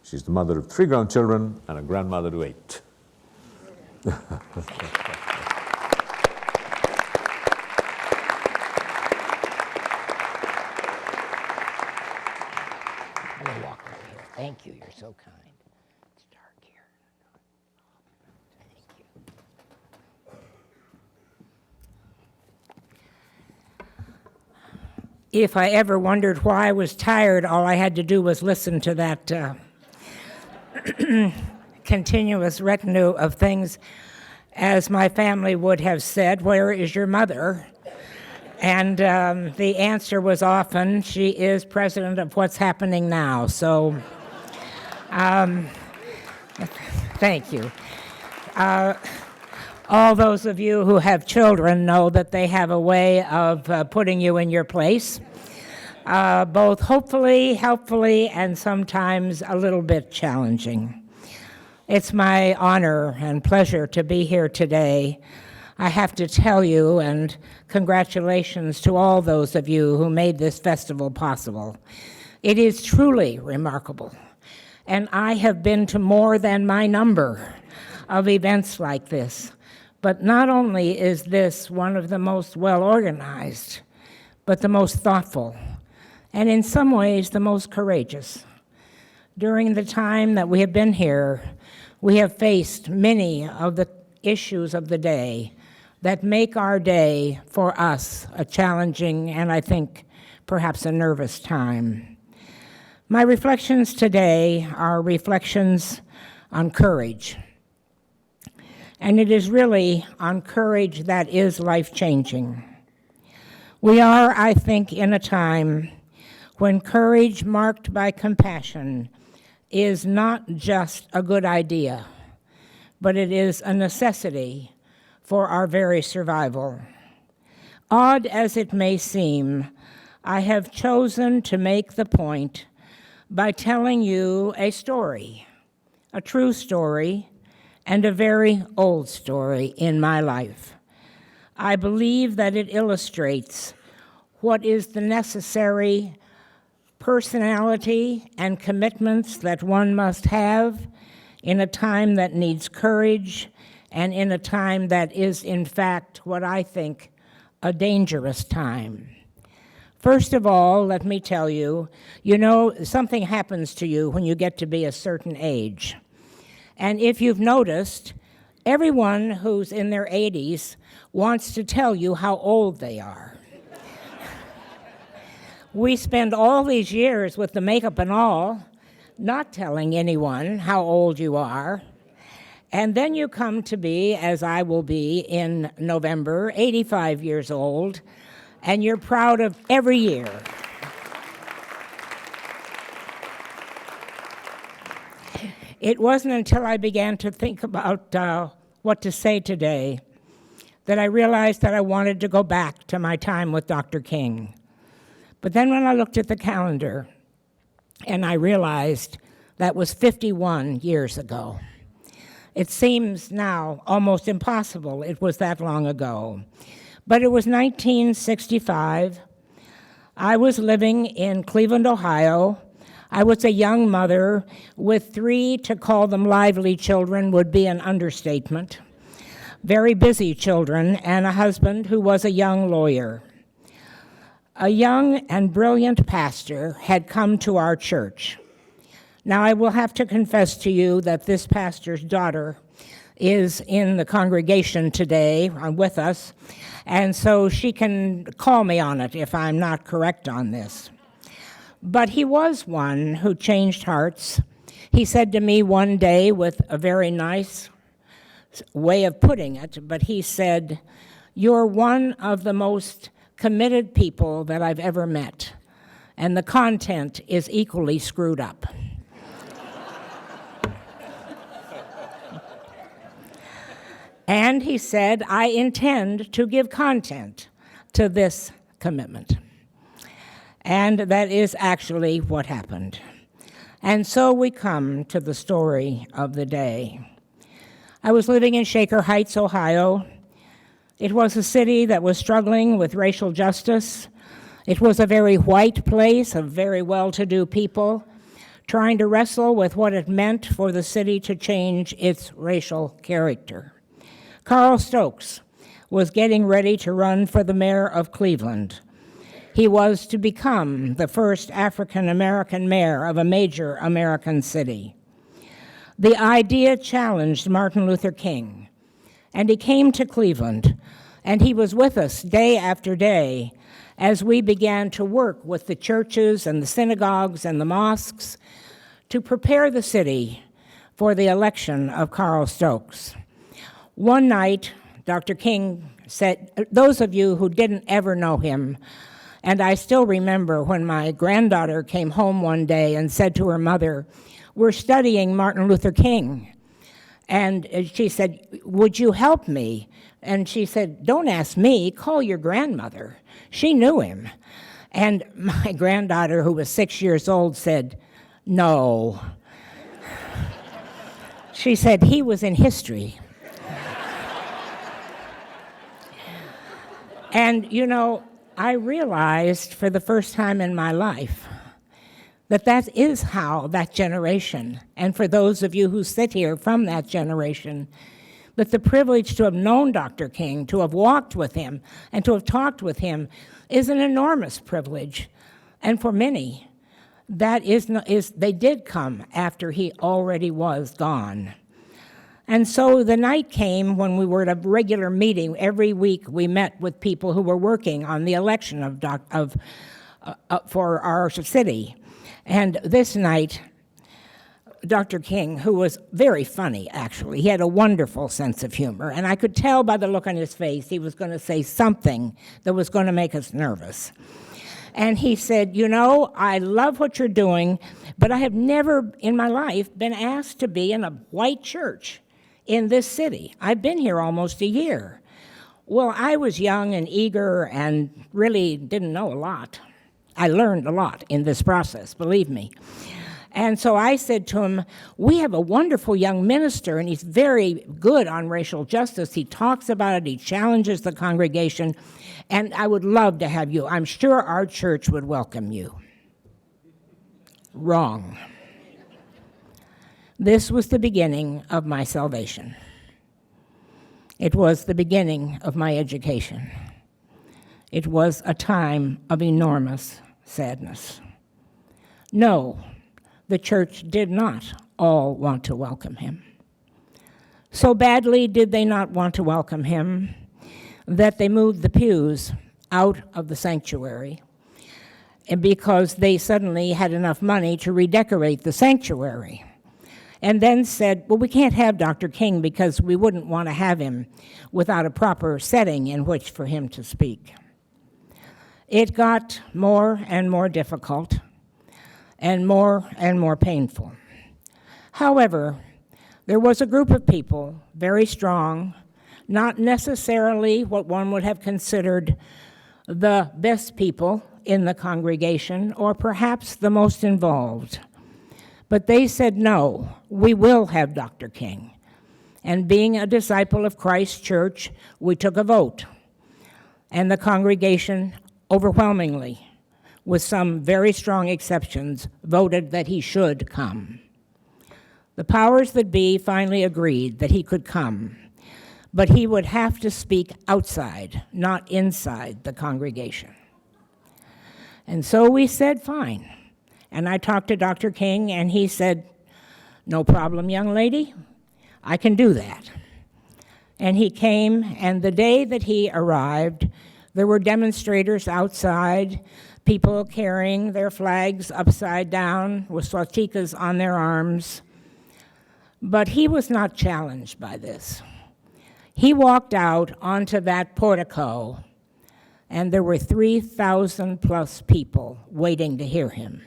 She's the mother of 3 grown children and a grandmother to 8. I'm gonna walk over here. Thank you, you're so kind. It's dark here. Thank you. If I ever wondered why I was tired, all I had to do was listen to that continuous retinue of things. As my family would have said, "Where is your mother?" And the answer was often, "She is president of what's happening now." So, thank you. All those of you who have children know that they have a way of putting you in your place, both hopefully, helpfully, and sometimes a little bit challenging. It's my honor and pleasure to be here today. I have to tell you, and congratulations to all those of you who made this festival possible. It is truly remarkable, and I have been to more than my number of events like this. But not only is this one of the most well-organized, but the most thoughtful, and in some ways the most courageous. During the time that we have been here, we have faced many of the issues of the day that make our day, for us, a challenging and I think perhaps a nervous time. My reflections today are reflections on courage. And it is really on courage that is life-changing. We are, I think, in a time when courage marked by compassion is not just a good idea, but it is a necessity for our very survival. Odd as it may seem, I have chosen to make the point by telling you a story, a true story, and a very old story in my life. I believe that it illustrates what is the necessary personality and commitments that one must have in a time that needs courage and in a time that is, in fact, what I think, a dangerous time. First of all, let me tell you, something happens to you when you get to be a certain age. And if you've noticed, everyone who's in their 80s wants to tell you how old they are. We spend all these years with the makeup and all, not telling anyone how old you are. And then you come to be, as I will be in November, 85 years old, and you're proud of every year. It wasn't until I began to think about what to say today that I realized that I wanted to go back to my time with Dr. King. But then when I looked at the calendar and I realized that was 51 years ago. It seems now almost impossible it was that long ago. But it was 1965. I was living in Cleveland, Ohio. I was a young mother with 3, to call them lively children would be an understatement. Very busy children, and a husband who was a young lawyer. A young and brilliant pastor had come to our church. Now, I will have to confess to you that this pastor's daughter is in the congregation today with us, and so she can call me on it if I'm not correct on this. But he was one who changed hearts. He said to me one day with a very nice way of putting it, but he said, "You're one of the most committed people that I've ever met, and the content is equally screwed up." And he said, "I intend to give content to this commitment." And that is actually what happened. And so we come to the story of the day. I was living in Shaker Heights, Ohio. It was a city that was struggling with racial justice. It was a very white place of very well-to-do people trying to wrestle with what it meant for the city to change its racial character. Carl Stokes was getting ready to run for the mayor of Cleveland. He was to become the first African-American mayor of a major American city. The idea challenged Martin Luther King, and he came to Cleveland, and he was with us day after day as we began to work with the churches and the synagogues and the mosques to prepare the city for the election of Carl Stokes. One night, Dr. King said, those of you who didn't ever know him, and I still remember when my granddaughter came home one day and said to her mother, "We're studying Martin Luther King." And she said, "Would you help me?" And she said, "Don't ask me, call your grandmother." She knew him. And my granddaughter, who was 6 years old, said, "No." She said, "He was in history." And, you know, I realized for the first time in my life that that is how that generation, and for those of you who sit here from that generation, that the privilege to have known Dr. King, to have walked with him, and to have talked with him is an enormous privilege. And for many, that they did come after he already was gone. And so the night came when we were at a regular meeting. Every week we met with people who were working on the election for our city. And this night, Dr. King, who was very funny, actually, he had a wonderful sense of humor, and I could tell by the look on his face he was going to say something that was going to make us nervous. And he said, "You know, I love what you're doing, but I have never in my life been asked to be in a white church in this city. I've been here almost a year." Well, I was young and eager and really didn't know a lot. I learned a lot in this process, believe me. And so I said to him, "We have a wonderful young minister, and he's very good on racial justice. He talks about it, he challenges the congregation, and I would love to have you. I'm sure our church would welcome you." Wrong. This was the beginning of my salvation. It was the beginning of my education. It was a time of enormous sadness. No, the church did not all want to welcome him. So badly did they not want to welcome him that they moved the pews out of the sanctuary, and because they suddenly had enough money to redecorate the sanctuary. And then said, "Well, we can't have Dr. King because we wouldn't want to have him without a proper setting in which for him to speak." It got more and more difficult and more painful. However, there was a group of people, very strong, not necessarily what one would have considered the best people in the congregation, or perhaps the most involved. But they said, "No, we will have Dr. King." And being a disciple of Christ Church, we took a vote. And the congregation overwhelmingly, with some very strong exceptions, voted that he should come. The powers that be finally agreed that he could come, but he would have to speak outside, not inside the congregation. And so we said, fine. And I talked to Dr. King, and he said, no problem, young lady, I can do that. And he came, and the day that he arrived, there were demonstrators outside, people carrying their flags upside down with swastikas on their arms. But he was not challenged by this. He walked out onto that portico, and there were 3,000 plus people waiting to hear him.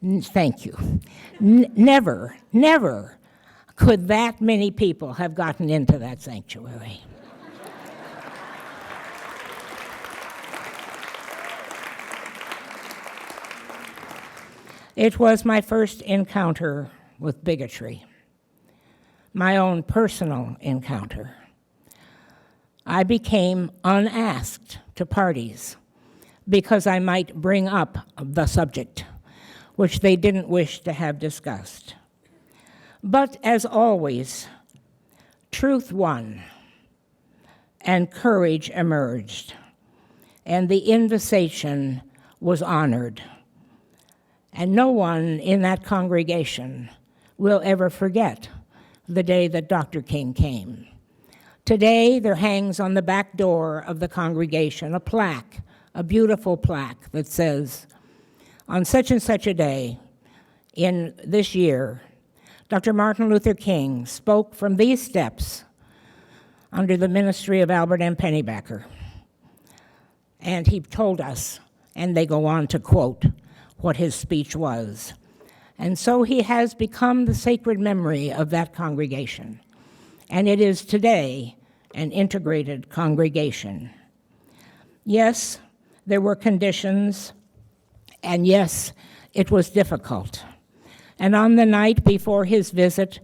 Thank you. Never could that many people have gotten into that sanctuary. It was my first encounter with bigotry, my own personal encounter. I became unasked to parties because I might bring up the subject, which they didn't wish to have discussed. But as always, truth won, and courage emerged, and the invitation was honored. And no one in that congregation will ever forget the day that Dr. King came. Today, there hangs on the back door of the congregation a plaque, a beautiful plaque that says, on such and such a day in this year, Dr. Martin Luther King spoke from these steps under the ministry of Albert M. Pennybacker. And he told us, and they go on to quote what his speech was. And so he has become the sacred memory of that congregation. And it is today an integrated congregation. Yes, there were conditions, and yes, it was difficult. And on the night before his visit,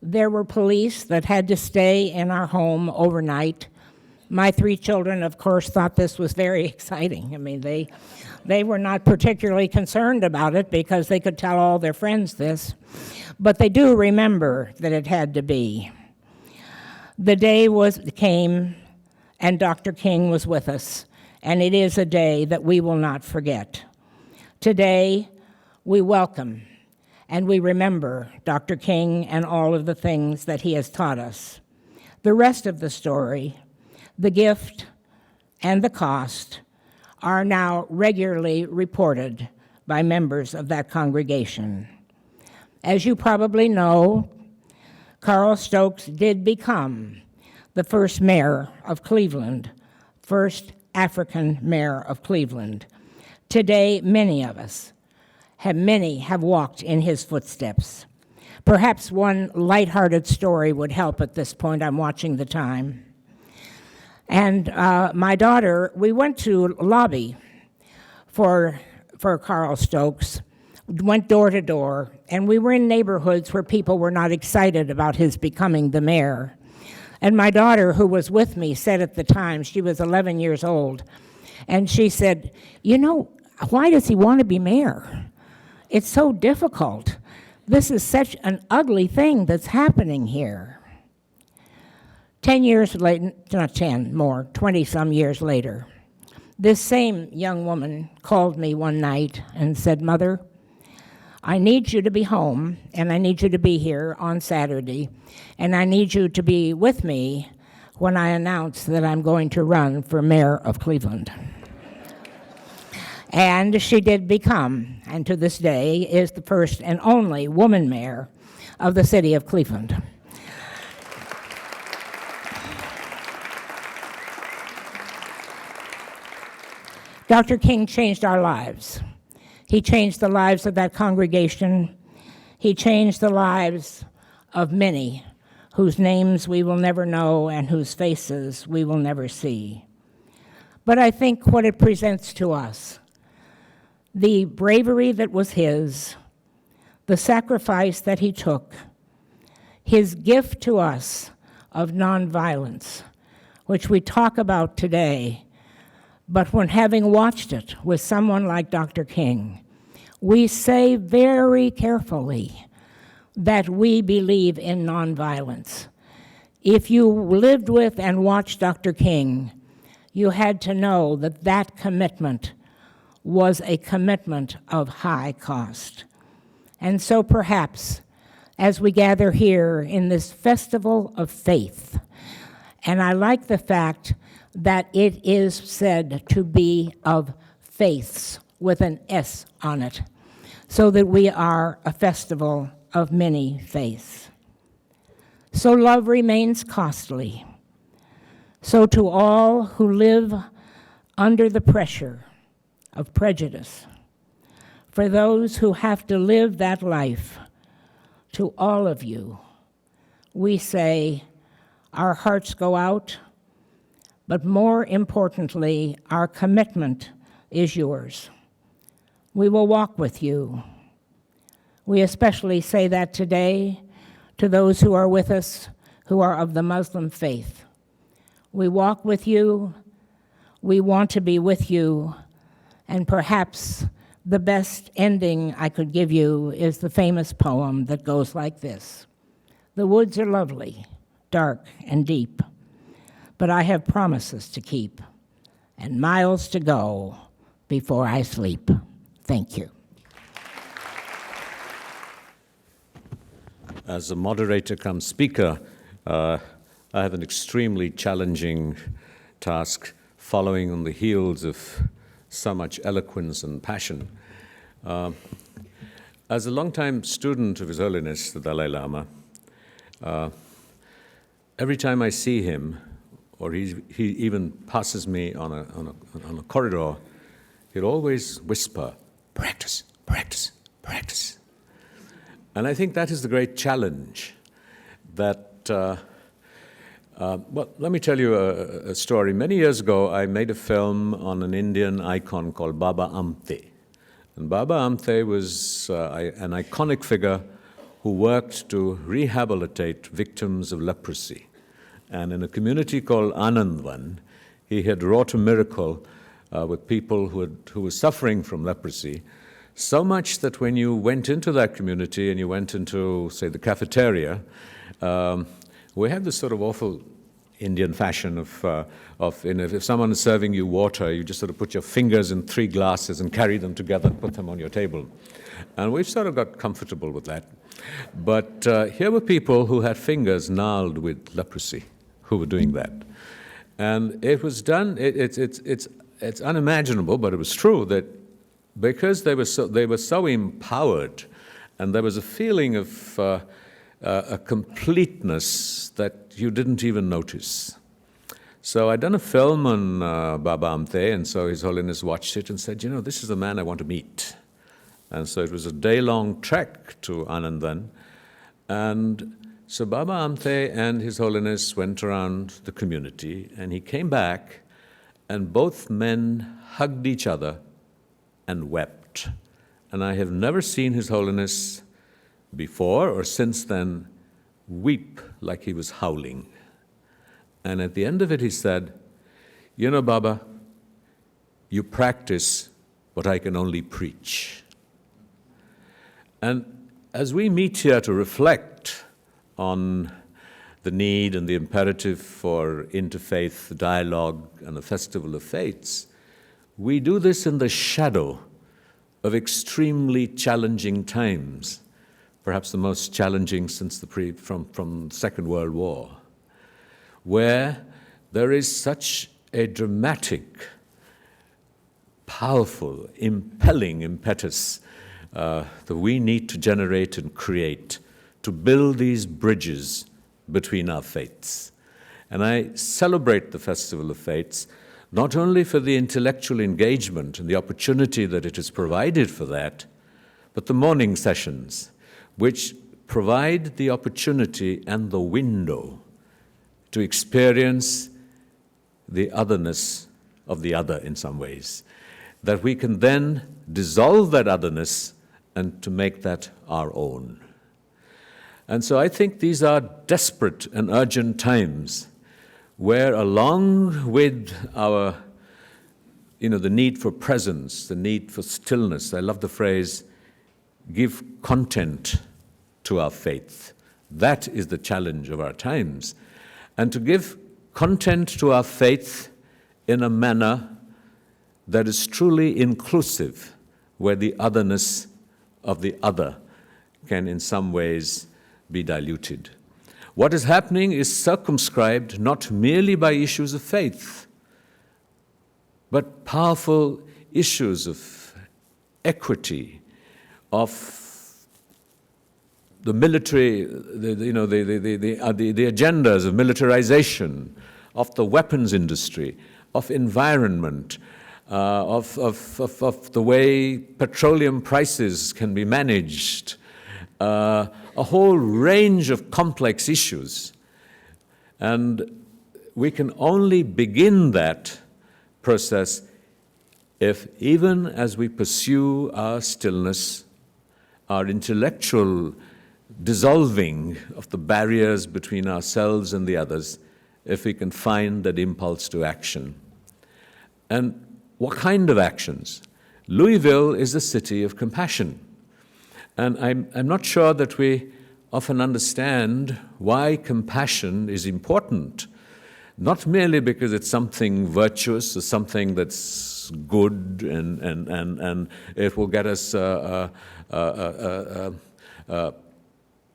there were police that had to stay in our home overnight. My 3 children, of course, thought this was very exciting. I mean, they were not particularly concerned about it because they could tell all their friends this, but they do remember that it had to be. The day came, and Dr. King was with us, and it is a day that we will not forget. Today, we welcome and we remember Dr. King and all of the things that he has taught us. The rest of the story, the gift and the cost, are now regularly reported by members of that congregation. As you probably know, Carl Stokes did become the first mayor of Cleveland, first African mayor of Cleveland. Today, many of us have walked in his footsteps. Perhaps one lighthearted story would help at this point. I'm watching the time. And my daughter, we went to lobby for Carl Stokes, went door to door, and we were in neighborhoods where people were not excited about his becoming the mayor. And my daughter, who was with me, said at the time, she was 11 years old, and she said, you know, why does he want to be mayor? It's so difficult. This is such an ugly thing that's happening here. 10 years later, not 10, more, 20-some years later, this same young woman called me one night and said, Mother, I need you to be home, and I need you to be here on Saturday, and I need you to be with me when I announce that I'm going to run for mayor of Cleveland. And she did become, and to this day, is the first and only woman mayor of the city of Cleveland. Dr. King changed our lives. He changed the lives of that congregation. He changed the lives of many whose names we will never know and whose faces we will never see. But I think what it presents to us, the bravery that was his, the sacrifice that he took, his gift to us of nonviolence, which we talk about today, but when having watched it with someone like Dr. King, we say very carefully that we believe in nonviolence. If you lived with and watched Dr. King, you had to know that that commitment was a commitment of high cost. And so perhaps, as we gather here in this festival of faith, and I like the fact that it is said to be of faiths with an S on it, so that we are a festival of many faiths. So love remains costly. So to all who live under the pressure of prejudice, for those who have to live that life, to all of you, we say our hearts go out, but more importantly, our commitment is yours. We will walk with you. We especially say that today to those who are with us who are of the Muslim faith. We walk with you, we want to be with you, and perhaps the best ending I could give you is the famous poem that goes like this. The woods are lovely, dark and deep, but I have promises to keep and miles to go before I sleep. Thank you. As a moderator cum speaker, I have an extremely challenging task following on the heels of so much eloquence and passion. As a longtime student of His Holiness, the Dalai Lama, every time I see him, or he even passes me on a corridor, he'll always whisper, "Practice, practice, practice." And I think that is the great challenge that, well, let me tell you a story. Many years ago, I made a film on an Indian icon called Baba Amte. And Baba Amte was an iconic figure who worked to rehabilitate victims of leprosy. And in a community called Anandvan, he had wrought a miracle with people who were suffering from leprosy, so much that when you went into that community and you went into, say, the cafeteria, we have this sort of awful Indian fashion of if someone is serving you water, you just sort of put your fingers in 3 glasses and carry them together and put them on your table. And we've sort of got comfortable with that. But here were people who had fingers gnarled with leprosy who were doing that. And it was done, it's unimaginable, but it was true that because they were so empowered, and there was a feeling of a completeness that you didn't even notice. So I'd done a film on Baba Amte, and so His Holiness watched it and said, you know, this is the man I want to meet. And so it was a day-long trek to Anandvan. And so Baba Amte and His Holiness went around the community, and he came back, and both men hugged each other and wept. And I have never seen His Holiness before or since then weep like he was howling. And at the end of it, he said, you know, Baba, you practice what I can only preach. And as we meet here to reflect on the need and the imperative for interfaith dialogue and a festival of faiths, we do this in the shadow of extremely challenging times, perhaps the most challenging since from the Second World War, where there is such a dramatic, powerful, impelling impetus that we need to generate and create to build these bridges between our faiths. And I celebrate the Festival of Faiths not only for the intellectual engagement and the opportunity that it has provided for that, but the morning sessions, which provide the opportunity and the window to experience the otherness of the other in some ways, that we can then dissolve that otherness and to make that our own. And so I think these are desperate and urgent times where, along with our, the need for presence, the need for stillness, I love the phrase, give content to our faith. That is the challenge of our times. And to give content to our faith in a manner that is truly inclusive, where the otherness of the other can in some ways be diluted. What is happening is circumscribed not merely by issues of faith, but powerful issues of equity, of the military, the agendas of militarization, of the weapons industry, of environment, of the way petroleum prices can be managed, a whole range of complex issues. And we can only begin that process if, even as we pursue our stillness, our intellectual dissolving of the barriers between ourselves and the others, if we can find that impulse to action. And what kind of actions? Louisville is a city of compassion. And I'm not sure that we often understand why compassion is important, not merely because it's something virtuous or something that's good and it will get us a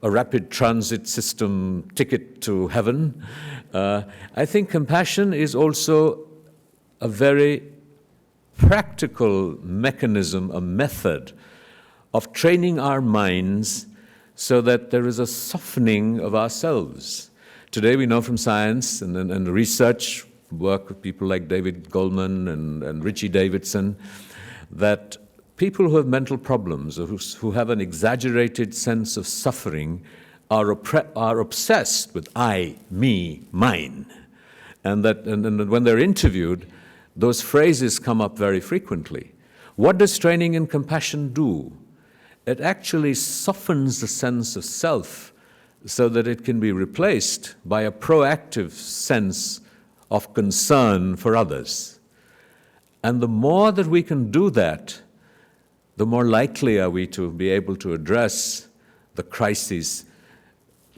rapid transit system ticket to heaven. I think compassion is also a very practical mechanism, a method of training our minds so that there is a softening of ourselves. Today we know from science and research, work with people like David Goleman and Richie Davidson, that people who have mental problems or who have an exaggerated sense of suffering are obsessed with I, me, mine. And when they're interviewed, those phrases come up very frequently. What does training in compassion do? It actually softens the sense of self so that it can be replaced by a proactive sense of concern for others. And the more that we can do that, the more likely are we to be able to address the crises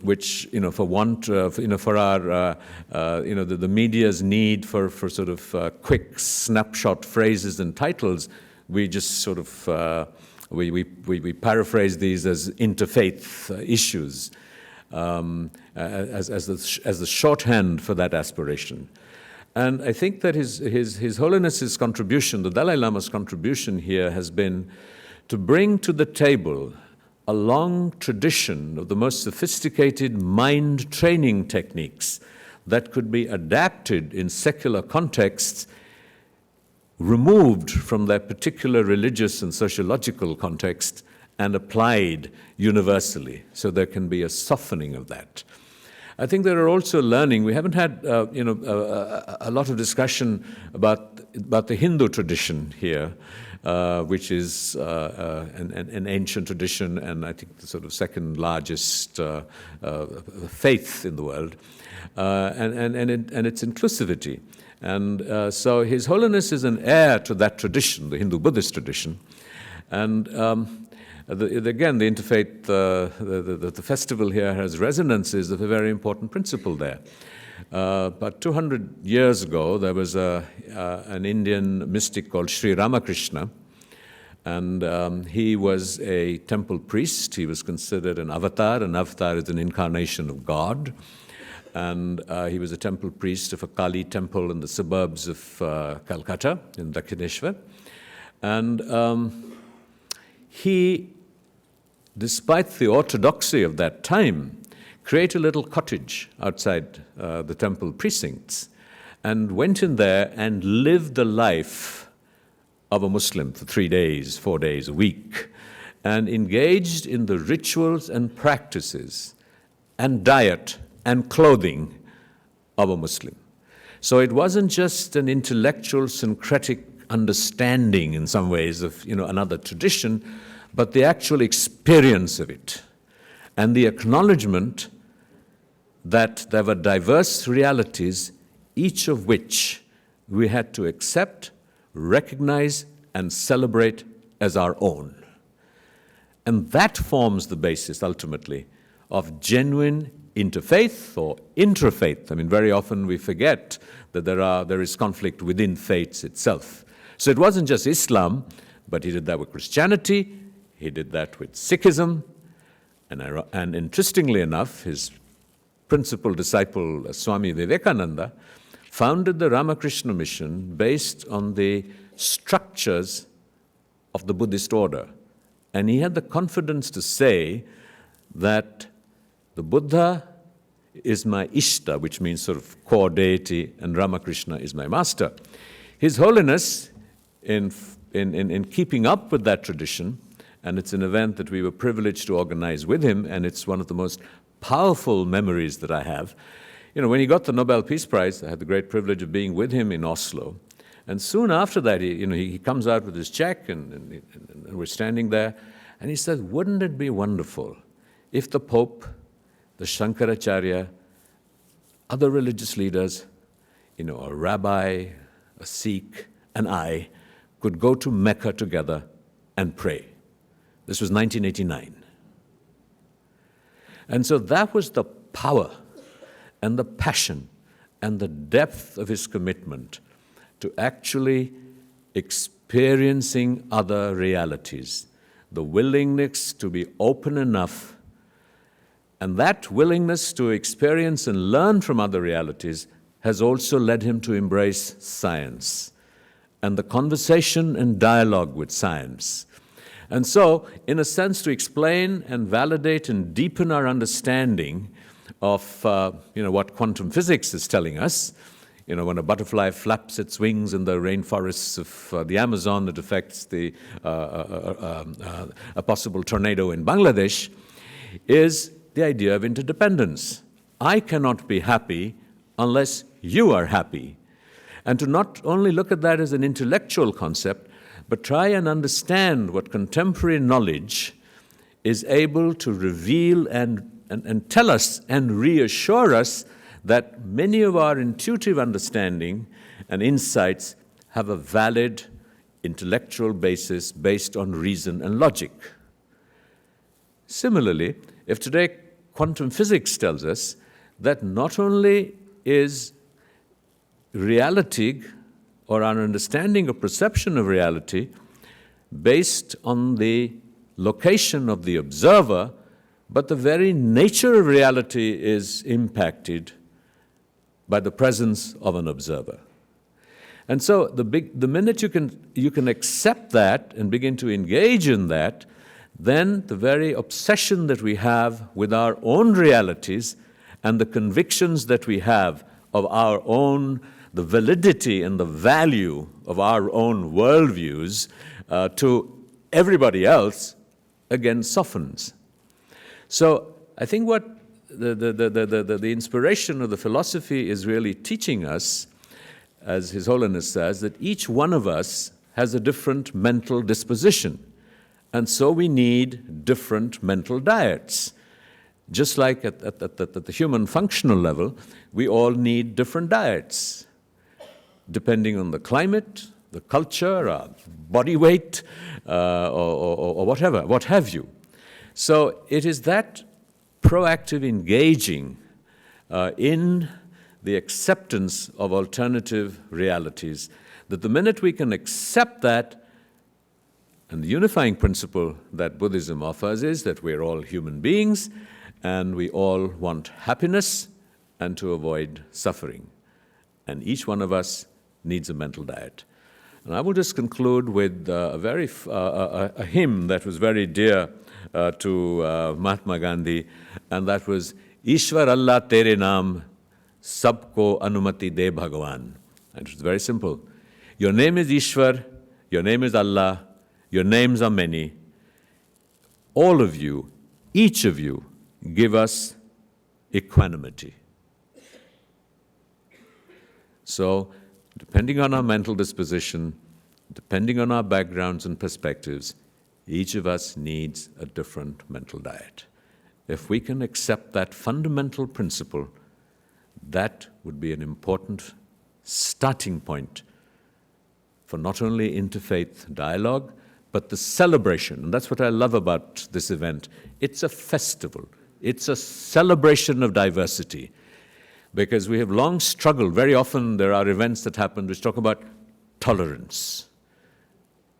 which, for our, the media's need for sort of quick snapshot phrases and titles, we just sort of, we paraphrase these as interfaith issues as the shorthand for that aspiration. And I think that His Holiness's contribution, the Dalai Lama's contribution here, has been to bring to the table a long tradition of the most sophisticated mind training techniques that could be adapted in secular contexts, removed from their particular religious and sociological context, and applied universally, so there can be a softening of that. I think there are also learning. We haven't had a lot of discussion about the Hindu tradition here, which is an ancient tradition and I think the sort of second largest faith in the world, and its inclusivity. And so His Holiness is an heir to that tradition, the Hindu-Buddhist tradition. And again, the Interfaith, the festival here has resonances of a very important principle there. About 200 years ago, there was an Indian mystic called Sri Ramakrishna, and he was a temple priest. He was considered an avatar. An avatar is an incarnation of God. And he was a temple priest of a Kali temple in the suburbs of Calcutta, in Dakshineshwar. And he, despite the orthodoxy of that time, created a little cottage outside the temple precincts and went in there and lived the life of a Muslim for 3 days, 4 days a week, and engaged in the rituals and practices and diet and clothing of a Muslim. So it wasn't just an intellectual syncretic understanding in some ways of another tradition, but the actual experience of it. and the acknowledgement that there were diverse realities, each of which we had to accept, recognize, and celebrate as our own. And that forms the basis, ultimately, of genuine interfaith or intrafaith. I mean, very often we forget that there is conflict within faiths itself. So it wasn't just Islam, but he did that with Christianity, he did that with Sikhism, and interestingly enough, his principal disciple, Swami Vivekananda, founded the Ramakrishna Mission based on the structures of the Buddhist order. And he had the confidence to say that the Buddha is my Ishta, which means sort of core deity, and Ramakrishna is my master. His Holiness, in keeping up with that tradition, and it's an event that we were privileged to organize with him, and it's one of the most powerful memories that I have. You know, when he got the Nobel Peace Prize, I had the great privilege of being with him in Oslo. And soon after that, he comes out with his check, and we're standing there, and he says, wouldn't it be wonderful if the Pope, the Shankaracharya, other religious leaders, a rabbi, a Sikh, and I could go to Mecca together and pray. This was 1989. And so that was the power and the passion and the depth of his commitment to actually experiencing other realities, the willingness to be open enough, and that willingness to experience and learn from other realities has also led him to embrace science and the conversation and dialogue with science. And so, in a sense, to explain and validate and deepen our understanding of what quantum physics is telling us, when a butterfly flaps its wings in the rainforests of the Amazon, it affects a possible tornado in Bangladesh, is the idea of interdependence. I cannot be happy unless you are happy. And to not only look at that as an intellectual concept, but try and understand what contemporary knowledge is able to reveal and tell us and reassure us that many of our intuitive understanding and insights have a valid intellectual basis based on reason and logic. Similarly, if today quantum physics tells us that not only is reality or our understanding of perception of reality based on the location of the observer, but the very nature of reality is impacted by the presence of an observer. And so the minute you can accept that and begin to engage in that, then the very obsession that we have with our own realities and the convictions that we have of our own, the validity and the value of our own worldviews to everybody else, again, softens. So I think what the inspiration of the philosophy is really teaching us, as His Holiness says, that each one of us has a different mental disposition. And so we need different mental diets. Just like at the human functional level, we all need different diets, depending on the climate, the culture, our body weight, or whatever, what have you. So it is that proactive engaging in the acceptance of alternative realities, that the minute we can accept that, and the unifying principle that Buddhism offers is that we're all human beings and we all want happiness and to avoid suffering. And each one of us needs a mental diet. And I will just conclude with a hymn that was very dear to Mahatma Gandhi, and that was, Ishwar Allah Tere Naam, Sabko Anumati De Bhagavan. And it's very simple. Your name is Ishwar, your name is Allah, your names are many. All of you, each of you, give us equanimity. So, depending on our mental disposition, depending on our backgrounds and perspectives, each of us needs a different mental diet. if we can accept that fundamental principle, that would be an important starting point for not only interfaith dialogue, but the celebration. And that's what I love about this event. It's a festival. It's a celebration of diversity. Because we have long struggled. Very often there are events that happen which talk about tolerance.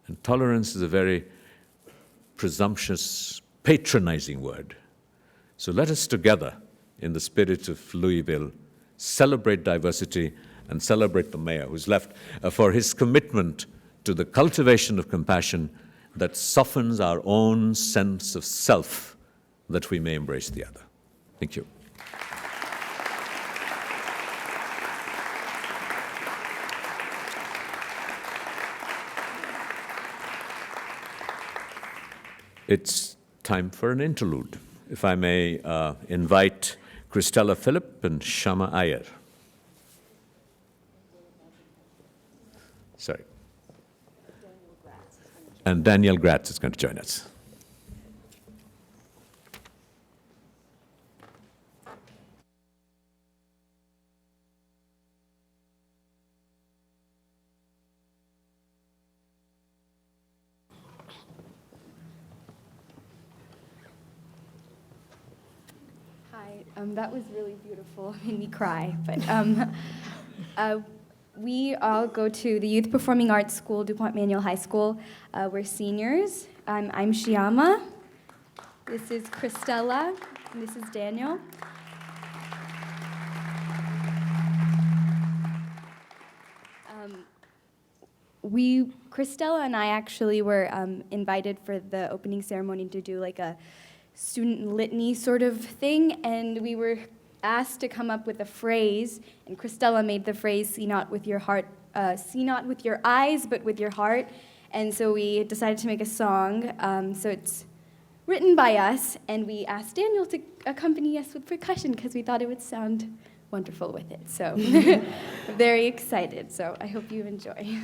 And tolerance is a very presumptuous, patronizing word. So let us together, in the spirit of Louisville, celebrate diversity and celebrate the mayor who's left for his commitment to the cultivation of compassion that softens our own sense of self, that we may embrace the other. Thank you. It's time for an interlude. If I may invite Christella Phillip and Shama Iyer. Sorry. And Daniel Gratz is going to join us. That was really beautiful. It made me cry. But we all go to the Youth Performing Arts School, DuPont Manual High School. We're seniors. I'm Shyama. This is Christella. And this is Daniel. Christella and I actually were invited for the opening ceremony to do like a student litany sort of thing, and we were asked to come up with a phrase, and Christella made the phrase, see not with your heart, see not with your eyes, but with your heart, and so we decided to make a song, so it's written by us, and we asked Daniel to accompany us with percussion, because we thought it would sound wonderful with it, so very excited, so I hope you enjoy.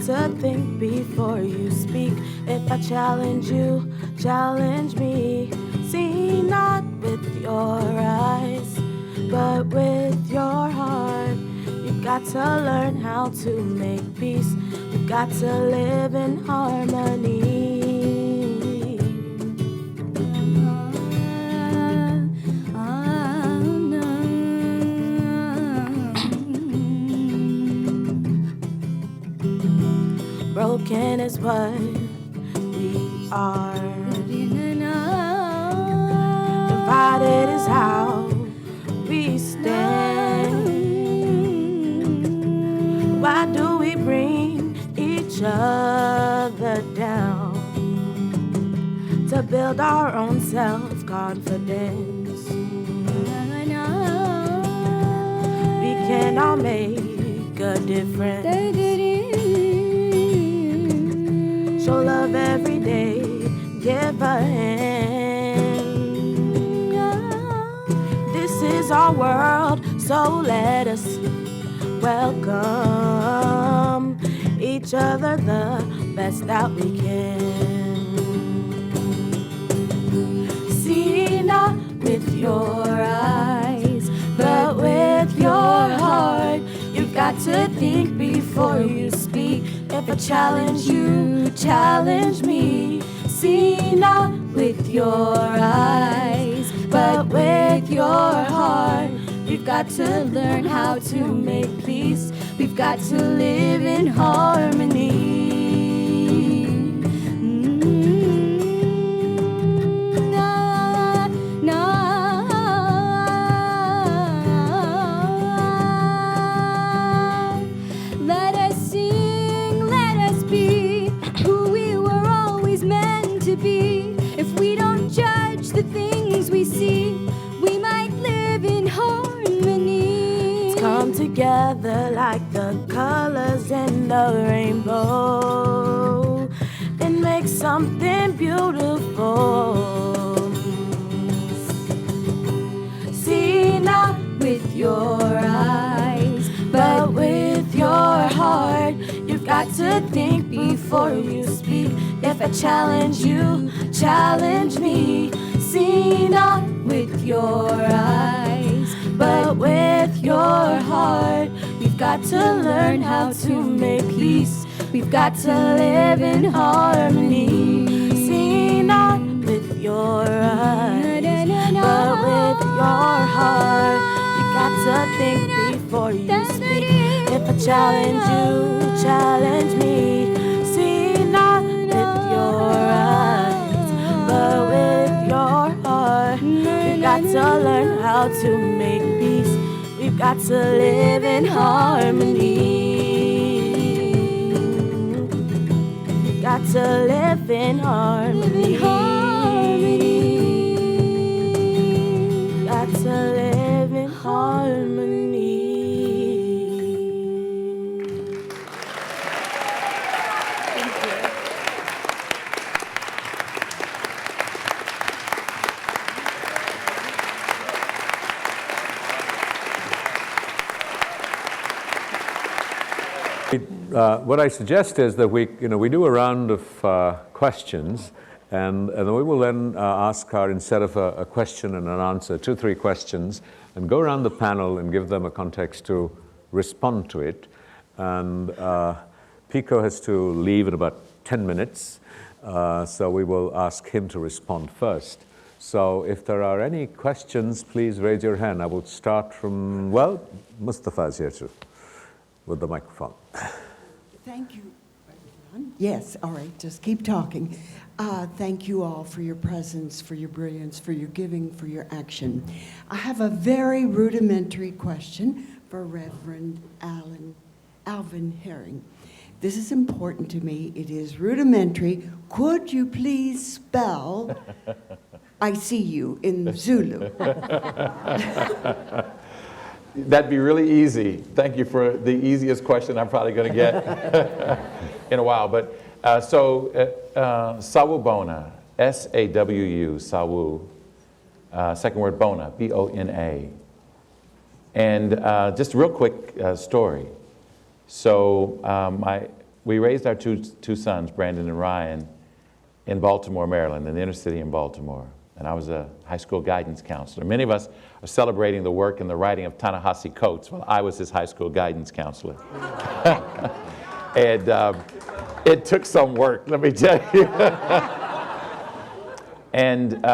To think before you speak. If I challenge you, challenge me. See not with your eyes, but with your heart. You've got to learn how to make peace. You've got to live in harmony. Broken is what we are. Divided is how we stand. Why do we bring each other down? To build our own self-confidence. We can all make a difference. Show love every day, give a hand. This is our world, so let us welcome each other the best that we can. See not with your eyes, but with your heart. You've got to think before you speak. If I challenge you, challenge me. See not with your eyes, but with your heart. We've got to learn how to make peace. We've got to live in harmony. Together together like the colors in the rainbow, then make something beautiful. See not with your eyes, but with your heart. You've got to think before you speak. If I challenge you, challenge me. See not with your eyes, but with your heart. We've got to learn how to make peace. We've got to live in harmony. See not with your eyes, but with your heart. You've got to think before you speak. If I challenge you, challenge me. See not with your eyes, but with your heart. We've got to learn how to make peace. We've got to live in harmony. We've got to live in harmony. Got to live in harmony. What I suggest is that we do a round of questions, and we will then ask our, instead of a question and an answer, 2-3 questions, and go around the panel and give them a context to respond to it. And Pico has to leave in about 10 minutes, so we will ask him to respond first. So if there are any questions, please raise your hand. I will start from, well, Mustafa's here too, with the microphone. Thank you. Yes, all right, just keep talking. Thank you all for your presence, for your brilliance, for your giving, for your action. I have a very rudimentary question for Reverend Alvin Herring. This is important to me. It is rudimentary. Could you please spell I see you in Zulu? That'd be really easy. Thank you for the easiest question I'm probably going to get in a while. But Sawubona, S-A-W-U, Sawu. Second word, Bona, B-O-N-A. And just a real quick story. So we raised our two sons, Brandon and Ryan, in Baltimore, Maryland, in the inner city in Baltimore. And I was a high school guidance counselor. Many of us are celebrating the work and the writing of Ta-Nehisi Coates. Well, I was his high school guidance counselor. And it took some work, let me tell you. And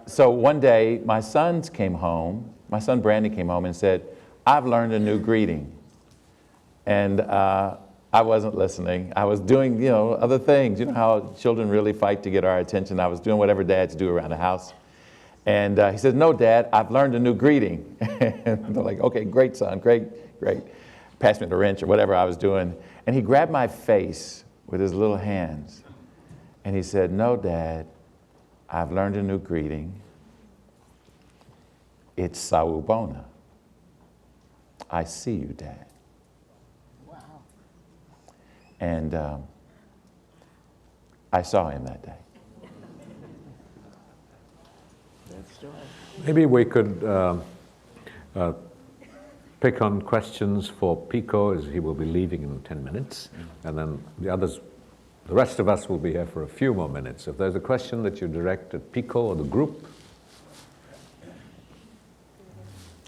so one day, my son Brandon came home and said, I've learned a new greeting. And I wasn't listening. I was doing, other things. You know how children really fight to get our attention. I was doing whatever dads do around the house. And he says, no, Dad, I've learned a new greeting. And they're like, okay, great, son, great. Pass me the wrench or whatever I was doing. And he grabbed my face with his little hands. And he said, no, Dad, I've learned a new greeting. It's Sawubona. I see you, Dad. And I saw him that day. Maybe we could pick on questions for Pico, as he will be leaving in 10 minutes. And then the rest of us will be here for a few more minutes. If there's a question that you direct at Pico or the group.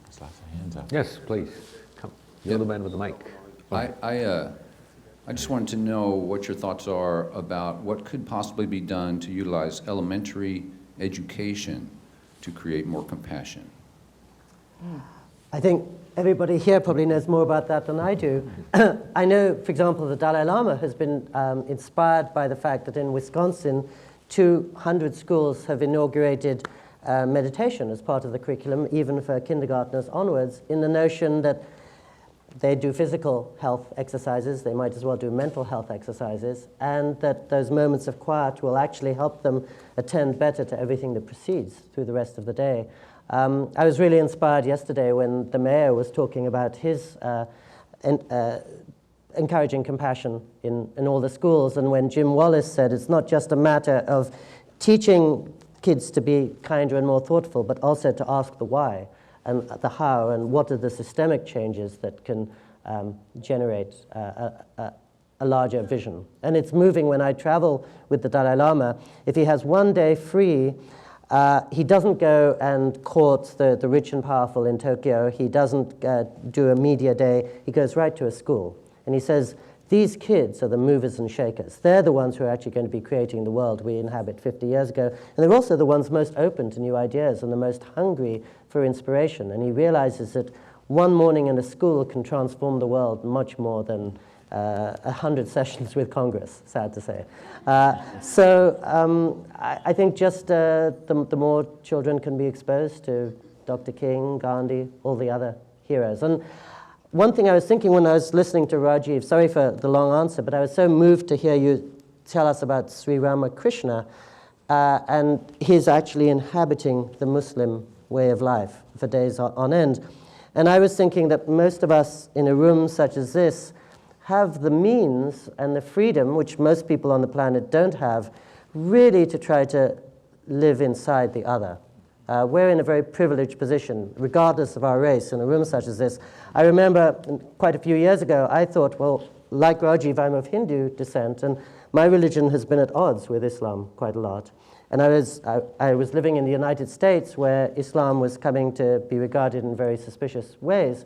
There's lots of hands up. Yes, please. Come. You're the man with the mic. I just wanted to know what your thoughts are about what could possibly be done to utilize elementary education to create more compassion. I think everybody here probably knows more about that than I do. I know, for example, the Dalai Lama has been inspired by the fact that in Wisconsin, 200 schools have inaugurated meditation as part of the curriculum, even for kindergartners onwards, in the notion that they do physical health exercises, they might as well do mental health exercises, and that those moments of quiet will actually help them attend better to everything that proceeds through the rest of the day. I was really inspired yesterday when the mayor was talking about his encouraging compassion in all the schools. And when Jim Wallace said it's not just a matter of teaching kids to be kinder and more thoughtful, but also to ask the why and the how and what are the systemic changes that can generate a larger vision. And it's moving when I travel with the Dalai Lama. If he has one day free, he doesn't go and court the rich and powerful in Tokyo. He doesn't do a media day. He goes right to a school. And he says, these kids are the movers and shakers. They're the ones who are actually going to be creating the world we inhabit 50 years ago. And they're also the ones most open to new ideas and the most hungry for inspiration. And he realizes that one morning in a school can transform the world much more than 100 sessions with Congress, sad to say. I think just the more children can be exposed to Dr. King, Gandhi, all the other heroes. And one thing I was thinking when I was listening to Rajiv, sorry for the long answer, but I was so moved to hear you tell us about Sri Ramakrishna, and he's actually inhabiting the Muslim way of life for days on end. And I was thinking that most of us in a room such as this have the means and the freedom, which most people on the planet don't have, really to try to live inside the other. We're in a very privileged position, regardless of our race, in a room such as this. I remember quite a few years ago, I thought, well, like Rajiv, I'm of Hindu descent, and my religion has been at odds with Islam quite a lot. And I was living in the United States, where Islam was coming to be regarded in very suspicious ways.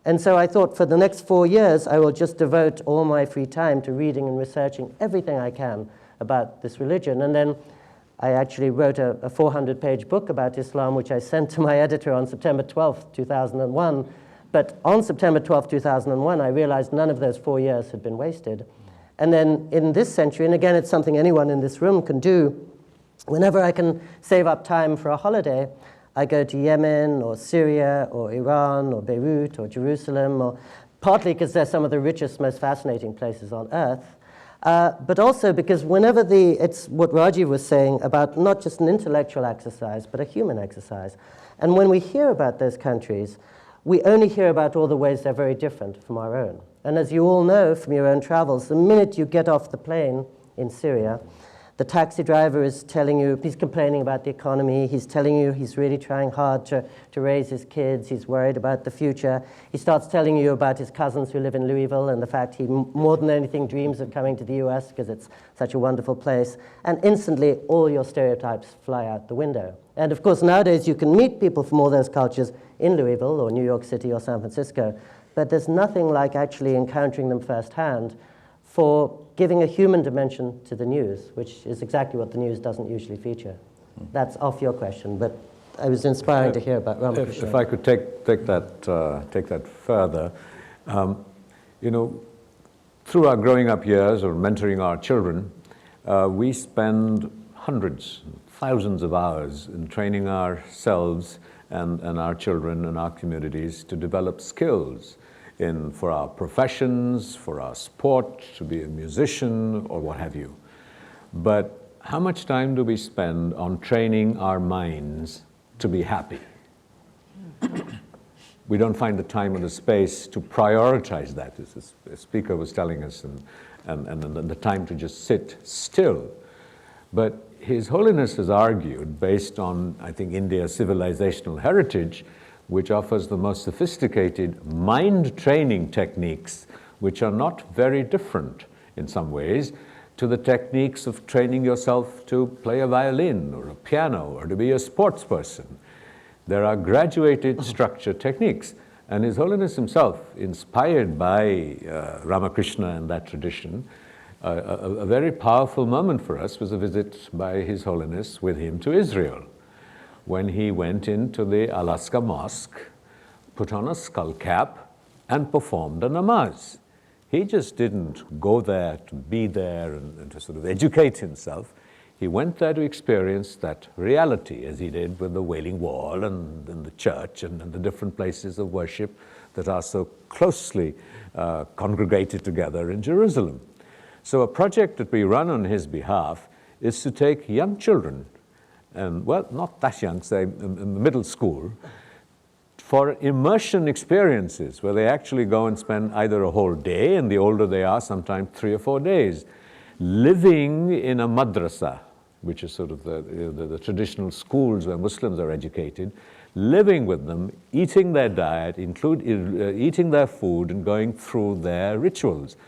And so I thought, for the next 4 years, I will just devote all my free time to reading and researching everything I can about this religion. And then I actually wrote a 400-page book about Islam, which I sent to my editor on September 12th, 2001. But on September 12th, 2001, I realized none of those 4 years had been wasted. And then in this century, and again, it's something anyone in this room can do, whenever I can save up time for a holiday, I go to Yemen or Syria or Iran or Beirut or Jerusalem, or partly because they're some of the richest, most fascinating places on earth, but also because whenever it's what Rajiv was saying about not just an intellectual exercise, but a human exercise. And when we hear about those countries, we only hear about all the ways they're very different from our own. And as you all know from your own travels, the minute you get off the plane in Syria, the taxi driver is telling you, he's complaining about the economy, he's telling you he's really trying hard to raise his kids, he's worried about the future. He starts telling you about his cousins who live in Louisville and the fact he more than anything dreams of coming to the US because it's such a wonderful place. And instantly, all your stereotypes fly out the window. And of course, nowadays you can meet people from all those cultures in Louisville or New York City or San Francisco, but there's nothing like actually encountering them firsthand for giving a human dimension to the news, which is exactly what the news doesn't usually feature. That's off your question, but I was inspiring to hear about Ramakrishna. If I could take that further, through our growing up years or mentoring our children, we spend hundreds, thousands of hours in training ourselves and our children and our communities to develop skills for our professions, for our sport, to be a musician or what have you. But how much time do we spend on training our minds to be happy? We don't find the time or the space to prioritize that, as Pico was telling us, and the time to just sit still. But His Holiness has argued, based on, I think, India's civilizational heritage, which offers the most sophisticated mind training techniques, which are not very different in some ways to the techniques of training yourself to play a violin or a piano or to be a sports person. There are graduated structure techniques. And His Holiness himself, inspired by Ramakrishna and that tradition, a very powerful moment for us was a visit by His Holiness with him to Israel, when he went into the Alaska Mosque, put on a skull cap, and performed a namaz. He just didn't go there to be there and to sort of educate himself. He went there to experience that reality, as he did with the Wailing Wall and the church and the different places of worship that are so closely congregated together in Jerusalem. So a project that we run on his behalf is to take young children, and well, not that young, say in the middle school, for immersion experiences where they actually go and spend either a whole day, and the older they are, sometimes 3 or 4 days, living in a madrasa, which is sort of the traditional schools where Muslims are educated, living with them, eating their diet, eating their food, and going through their rituals.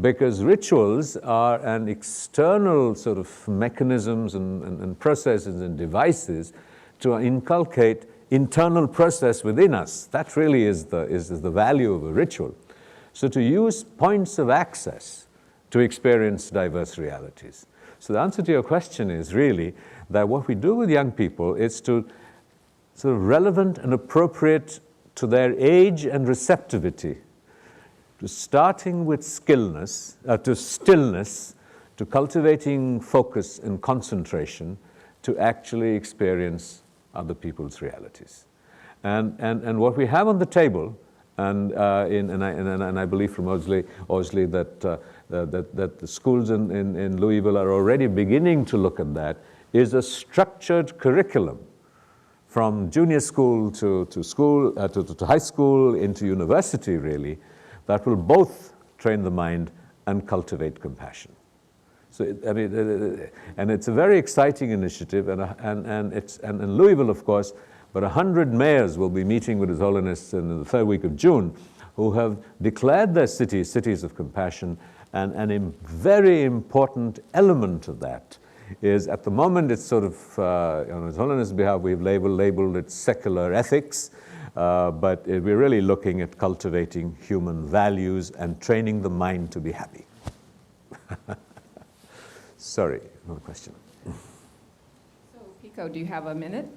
Because rituals are an external sort of mechanisms and processes and devices to inculcate internal process within us. That really is the value of a ritual. So to use points of access to experience diverse realities. So the answer to your question is really that what we do with young people is to sort of relevant and appropriate to their age and receptivity, to starting with stillness, to cultivating focus and concentration, to actually experience other people's realities. And what we have on the table, and I believe from Owsley that the schools in Louisville are already beginning to look at that, is a structured curriculum from junior school to high school into university, really, that will both train the mind and cultivate compassion. So, and it's a very exciting initiative, and Louisville, of course, but 100 mayors will be meeting with His Holiness in the 3rd week of June, who have declared their cities of compassion, and a very important element of that is, at the moment, it's sort of, on His Holiness' behalf, we've labeled it secular ethics, but we're really looking at cultivating human values and training the mind to be happy. Sorry, another question. So, Pico, do you have a minute?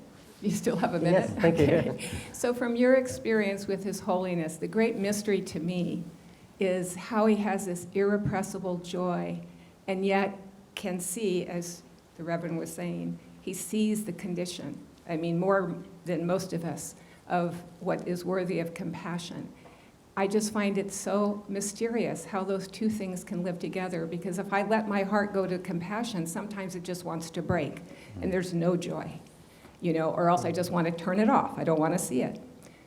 You still have a minute? Yes, thank you. So from your experience with His Holiness, the great mystery to me is how he has this irrepressible joy and yet can see, as the Reverend was saying, he sees the condition, I mean, more than most of us, of what is worthy of compassion. I just find it so mysterious how those two things can live together, because if I let my heart go to compassion, sometimes it just wants to break, and there's no joy, you know, or else I just want to turn it off. I don't want to see it.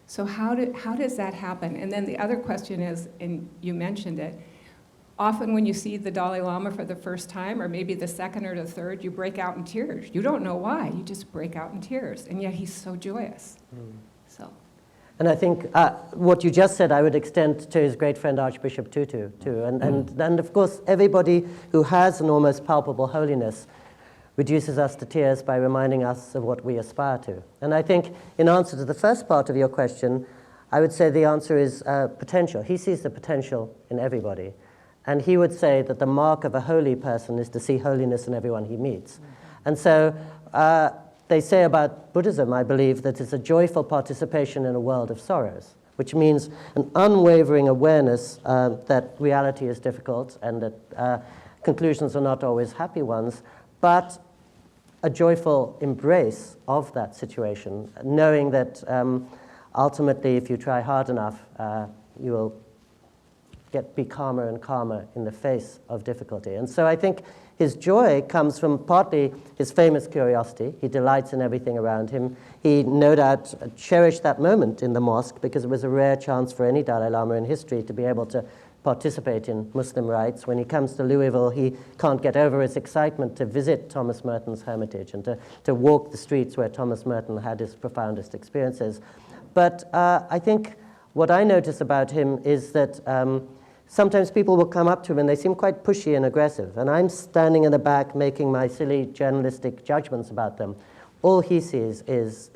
So how does that happen? And then the other question is, and you mentioned it, often when you see the Dalai Lama for the first time, or maybe the second or the third, you break out in tears. You don't know why, you just break out in tears, and yet he's so joyous. So. And I think what you just said, I would extend to his great friend Archbishop Tutu, too. And of course, everybody who has an almost palpable holiness reduces us to tears by reminding us of what we aspire to. And I think in answer to the first part of your question, I would say the answer is potential. He sees the potential in everybody. And he would say that the mark of a holy person is to see holiness in everyone he meets. And so they say about Buddhism, I believe, that it's a joyful participation in a world of sorrows, which means an unwavering awareness that reality is difficult and that conclusions are not always happy ones, but a joyful embrace of that situation, knowing that ultimately, if you try hard enough, you will be calmer and calmer in the face of difficulty. And so I think his joy comes from partly his famous curiosity. He delights in everything around him. He no doubt cherished that moment in the mosque because it was a rare chance for any Dalai Lama in history to be able to participate in Muslim rites. When he comes to Louisville, he can't get over his excitement to visit Thomas Merton's hermitage and to walk the streets where Thomas Merton had his profoundest experiences. But I think what I notice about him is that sometimes people will come up to him and they seem quite pushy and aggressive, and I'm standing in the back making my silly journalistic judgments about them. All he sees is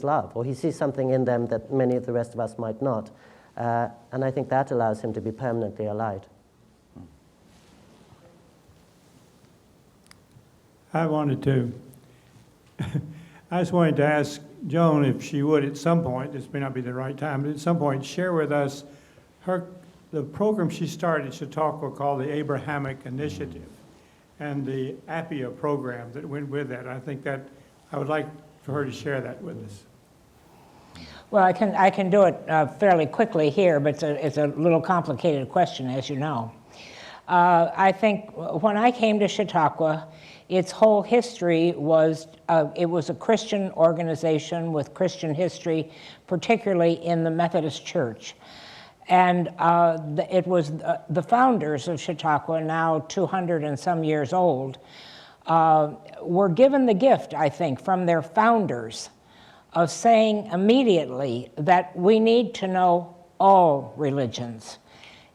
love, or he sees something in them that many of the rest of us might not. And I think that allows him to be permanently alight. I just wanted to ask Joan if she would at some point, this may not be the right time, but at some point share with us the program she started, Chautauqua, called the Abrahamic Initiative, and the Appia program that went with that. I think that I would like for her to share that with us. Well, I can do it fairly quickly here, but it's a little complicated question, as you know. I think when I came to Chautauqua, its whole history was, it was a Christian organization with Christian history, particularly in the Methodist Church. And it was the founders of Chautauqua, now 200 and some years old, were given the gift, I think, from their founders of saying immediately that we need to know all religions.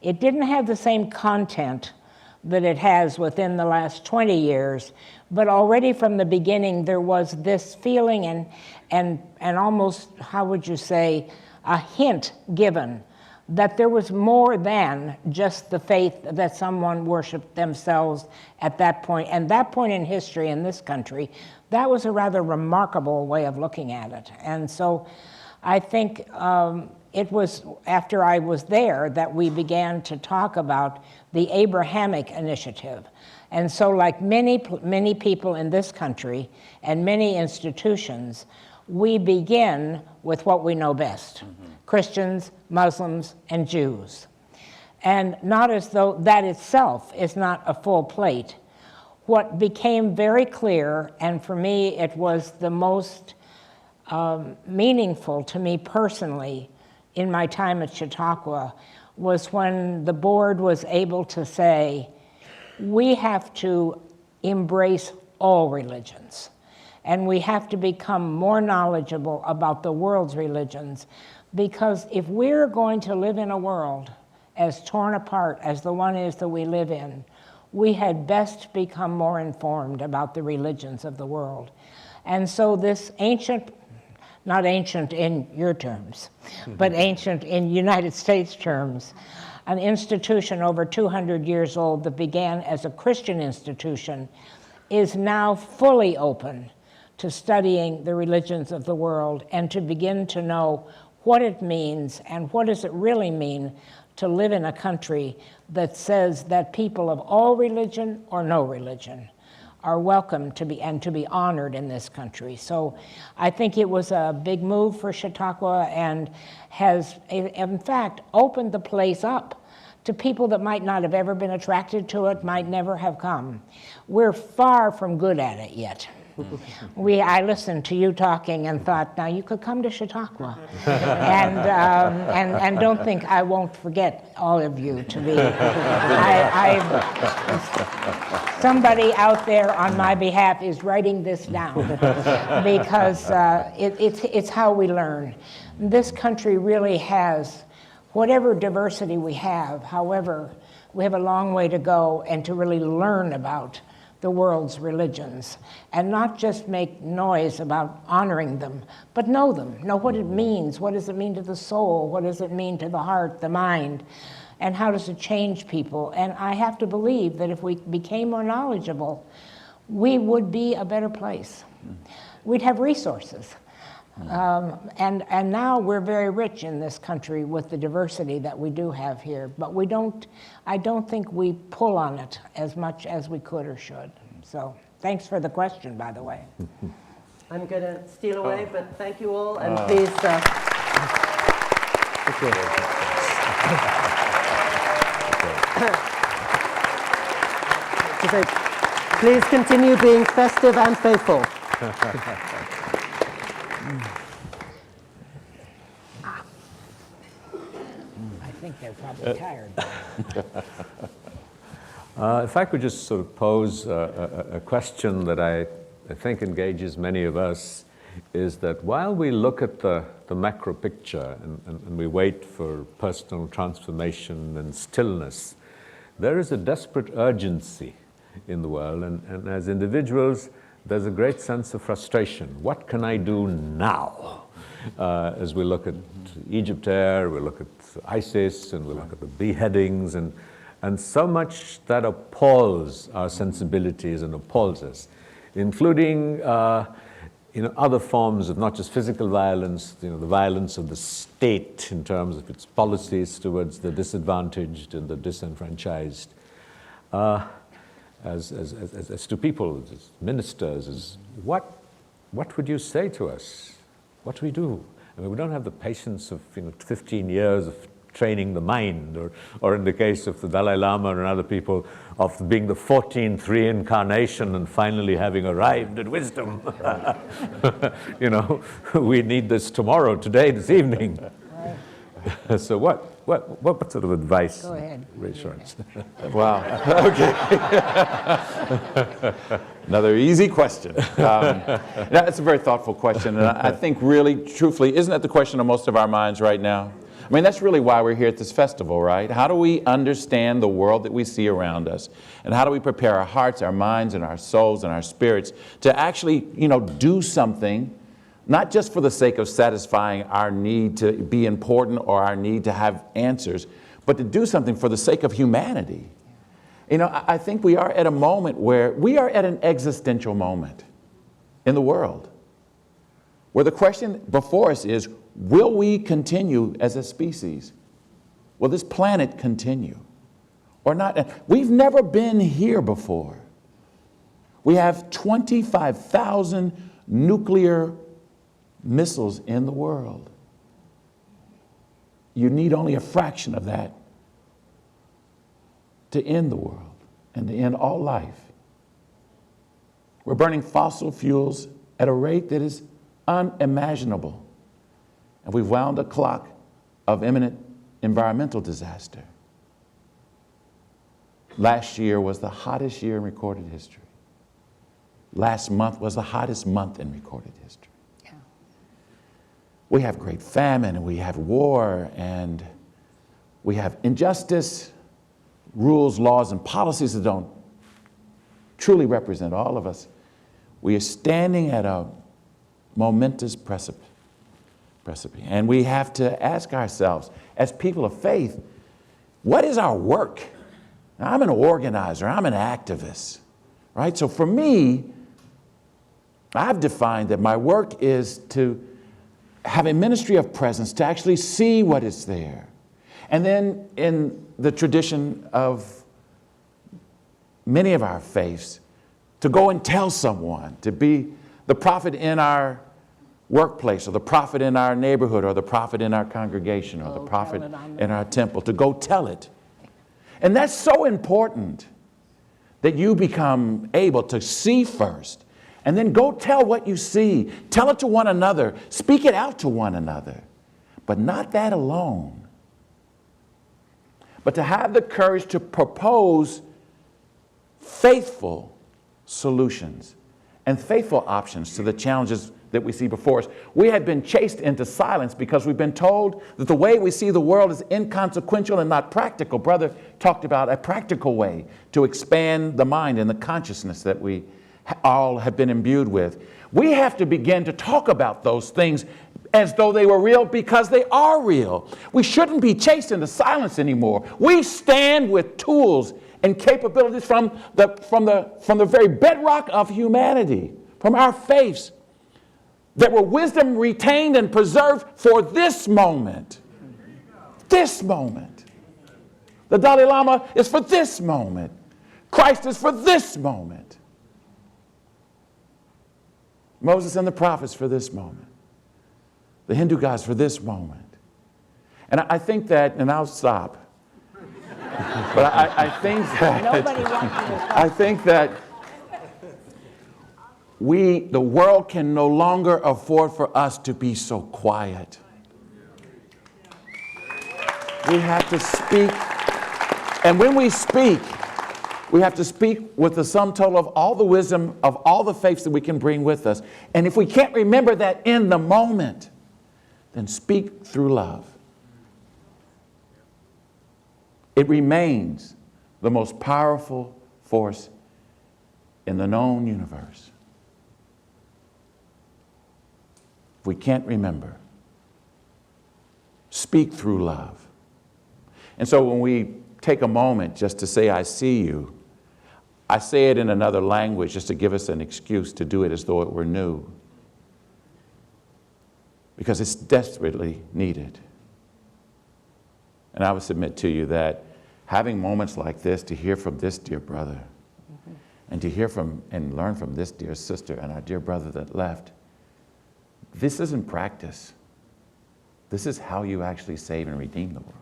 It didn't have the same content that it has within the last 20 years, but already from the beginning there was this feeling and almost, how would you say, a hint given that there was more than just the faith that someone worshiped themselves at that point. And that point in history in this country, that was a rather remarkable way of looking at it. And so I think it was after I was there that we began to talk about the Abrahamic initiative. And so like many people in this country and many institutions, we begin with what we know best, Christians, Muslims, and Jews. And not as though that itself is not a full plate. What became very clear, and for me it was the most meaningful to me personally in my time at Chautauqua, was when the board was able to say, we have to embrace all religions, and we have to become more knowledgeable about the world's religions, because if we're going to live in a world as torn apart as the one is that we live in, we had best become more informed about the religions of the world. And so this ancient, not ancient in your terms, but ancient in United States terms, an institution over 200 years old that began as a Christian institution is now fully open to studying the religions of the world and to begin to know what it means and what does it really mean to live in a country that says that people of all religion or no religion are welcome to be and to be honored in this country. So I think it was a big move for Chautauqua and has in fact opened the place up to people that might not have ever been attracted to it, might never have come. We're far from good at it yet. I listened to you talking and thought, now you could come to Chautauqua. and don't think I won't forget all of you to be. Somebody out there on my behalf is writing this down because it's how we learn. This country really has, whatever diversity we have, however, we have a long way to go and to really learn about the world's religions, and not just make noise about honoring them, but know them, know what it means. What does it mean to the soul? What does it mean to the heart, the mind? And how does it change people? And I have to believe that if we became more knowledgeable, we would be a better place. We'd have resources. And now we're very rich in this country with the diversity that we do have here, but I don't think we pull on it as much as we could or should. So thanks for the question, by the way. I'm going to steal away, but thank you all, and please. Please continue being festive and faithful. I think they're probably tired. If I could just sort of pose a question that I think engages many of us, is that while we look at the macro picture and we wait for personal transformation and stillness, there is a desperate urgency in the world, and as individuals, there's a great sense of frustration. What can I do now? As we look at Egypt Air, we look at ISIS, and we look at the beheadings, and so much that appalls our sensibilities and appalls us, including other forms of not just physical violence, the violence of the state in terms of its policies towards the disadvantaged and the disenfranchised. As to people, as ministers, what would you say to us? What do we do? I mean, we don't have the patience of 15 years of training the mind, or in the case of the Dalai Lama and other people, of being the 14th reincarnation and finally having arrived at wisdom. You know, we need this tomorrow, today, this evening. Right. So what sort of advice? Go ahead. Reassurance. Wow. Okay. Another easy question. That's a very thoughtful question, and I think really, truthfully, isn't that the question on most of our minds right now? I mean, that's really why we're here at this festival, right? How do we understand the world that we see around us? And how do we prepare our hearts, our minds, and our souls, and our spirits to actually, you know, do something, not just for the sake of satisfying our need to be important or our need to have answers, but to do something for the sake of humanity? You know, I think we are at a moment where we are at an existential moment in the world, where the question before us is, will we continue as a species? Will this planet continue or not? We've never been here before. We have 25,000 nuclear missiles in the world. You need only a fraction of that to end the world and to end all life. We're burning fossil fuels at a rate that is unimaginable. And we've wound a clock of imminent environmental disaster. Last year was the hottest year in recorded history. Last month was the hottest month in recorded history. Yeah. We have great famine, and we have war, and we have injustice, rules, laws, and policies that don't truly represent all of us. We are standing at a momentous precipice. And we have to ask ourselves, as people of faith, what is our work? Now, I'm an organizer, I'm an activist, right? So for me, I've defined that my work is to have a ministry of presence, to actually see what is there. And then in the tradition of many of our faiths, to go and tell someone, to be the prophet in our workplace, or the prophet in our neighborhood, or the prophet in our congregation, or the prophet in our temple, to go tell it. And that's so important, that you become able to see first, and then go tell what you see. Tell it to one another. Speak it out to one another. But not that alone. But to have the courage to propose faithful solutions and faithful options to the challenges that we see before us. We had been chased into silence because we've been told that the way we see the world is inconsequential and not practical. Brother talked about a practical way to expand the mind and the consciousness that we all have been imbued with. We have to begin to talk about those things as though they were real, because they are real. We shouldn't be chased into silence anymore. We stand with tools and capabilities from the very bedrock of humanity, from our faiths, that were wisdom retained and preserved for this moment. This moment. The Dalai Lama is for this moment. Christ is for this moment. Moses and the prophets for this moment. The Hindu gods for this moment. And I think that, and I'll stop, but I think that the world can no longer afford for us to be so quiet. We have to speak. And when we speak, we have to speak with the sum total of all the wisdom of all the faiths that we can bring with us. And if we can't remember that in the moment, then speak through love. It remains the most powerful force in the known universe. If we can't remember, speak through love. And so when we take a moment just to say, I see you, I say it in another language just to give us an excuse to do it as though it were new. Because it's desperately needed. And I would submit to you that having moments like this, to hear from this dear brother, and to hear from and learn from this dear sister and our dear brother that left, this isn't practice. This is how you actually save and redeem the world.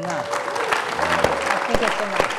enough. I think it's enough.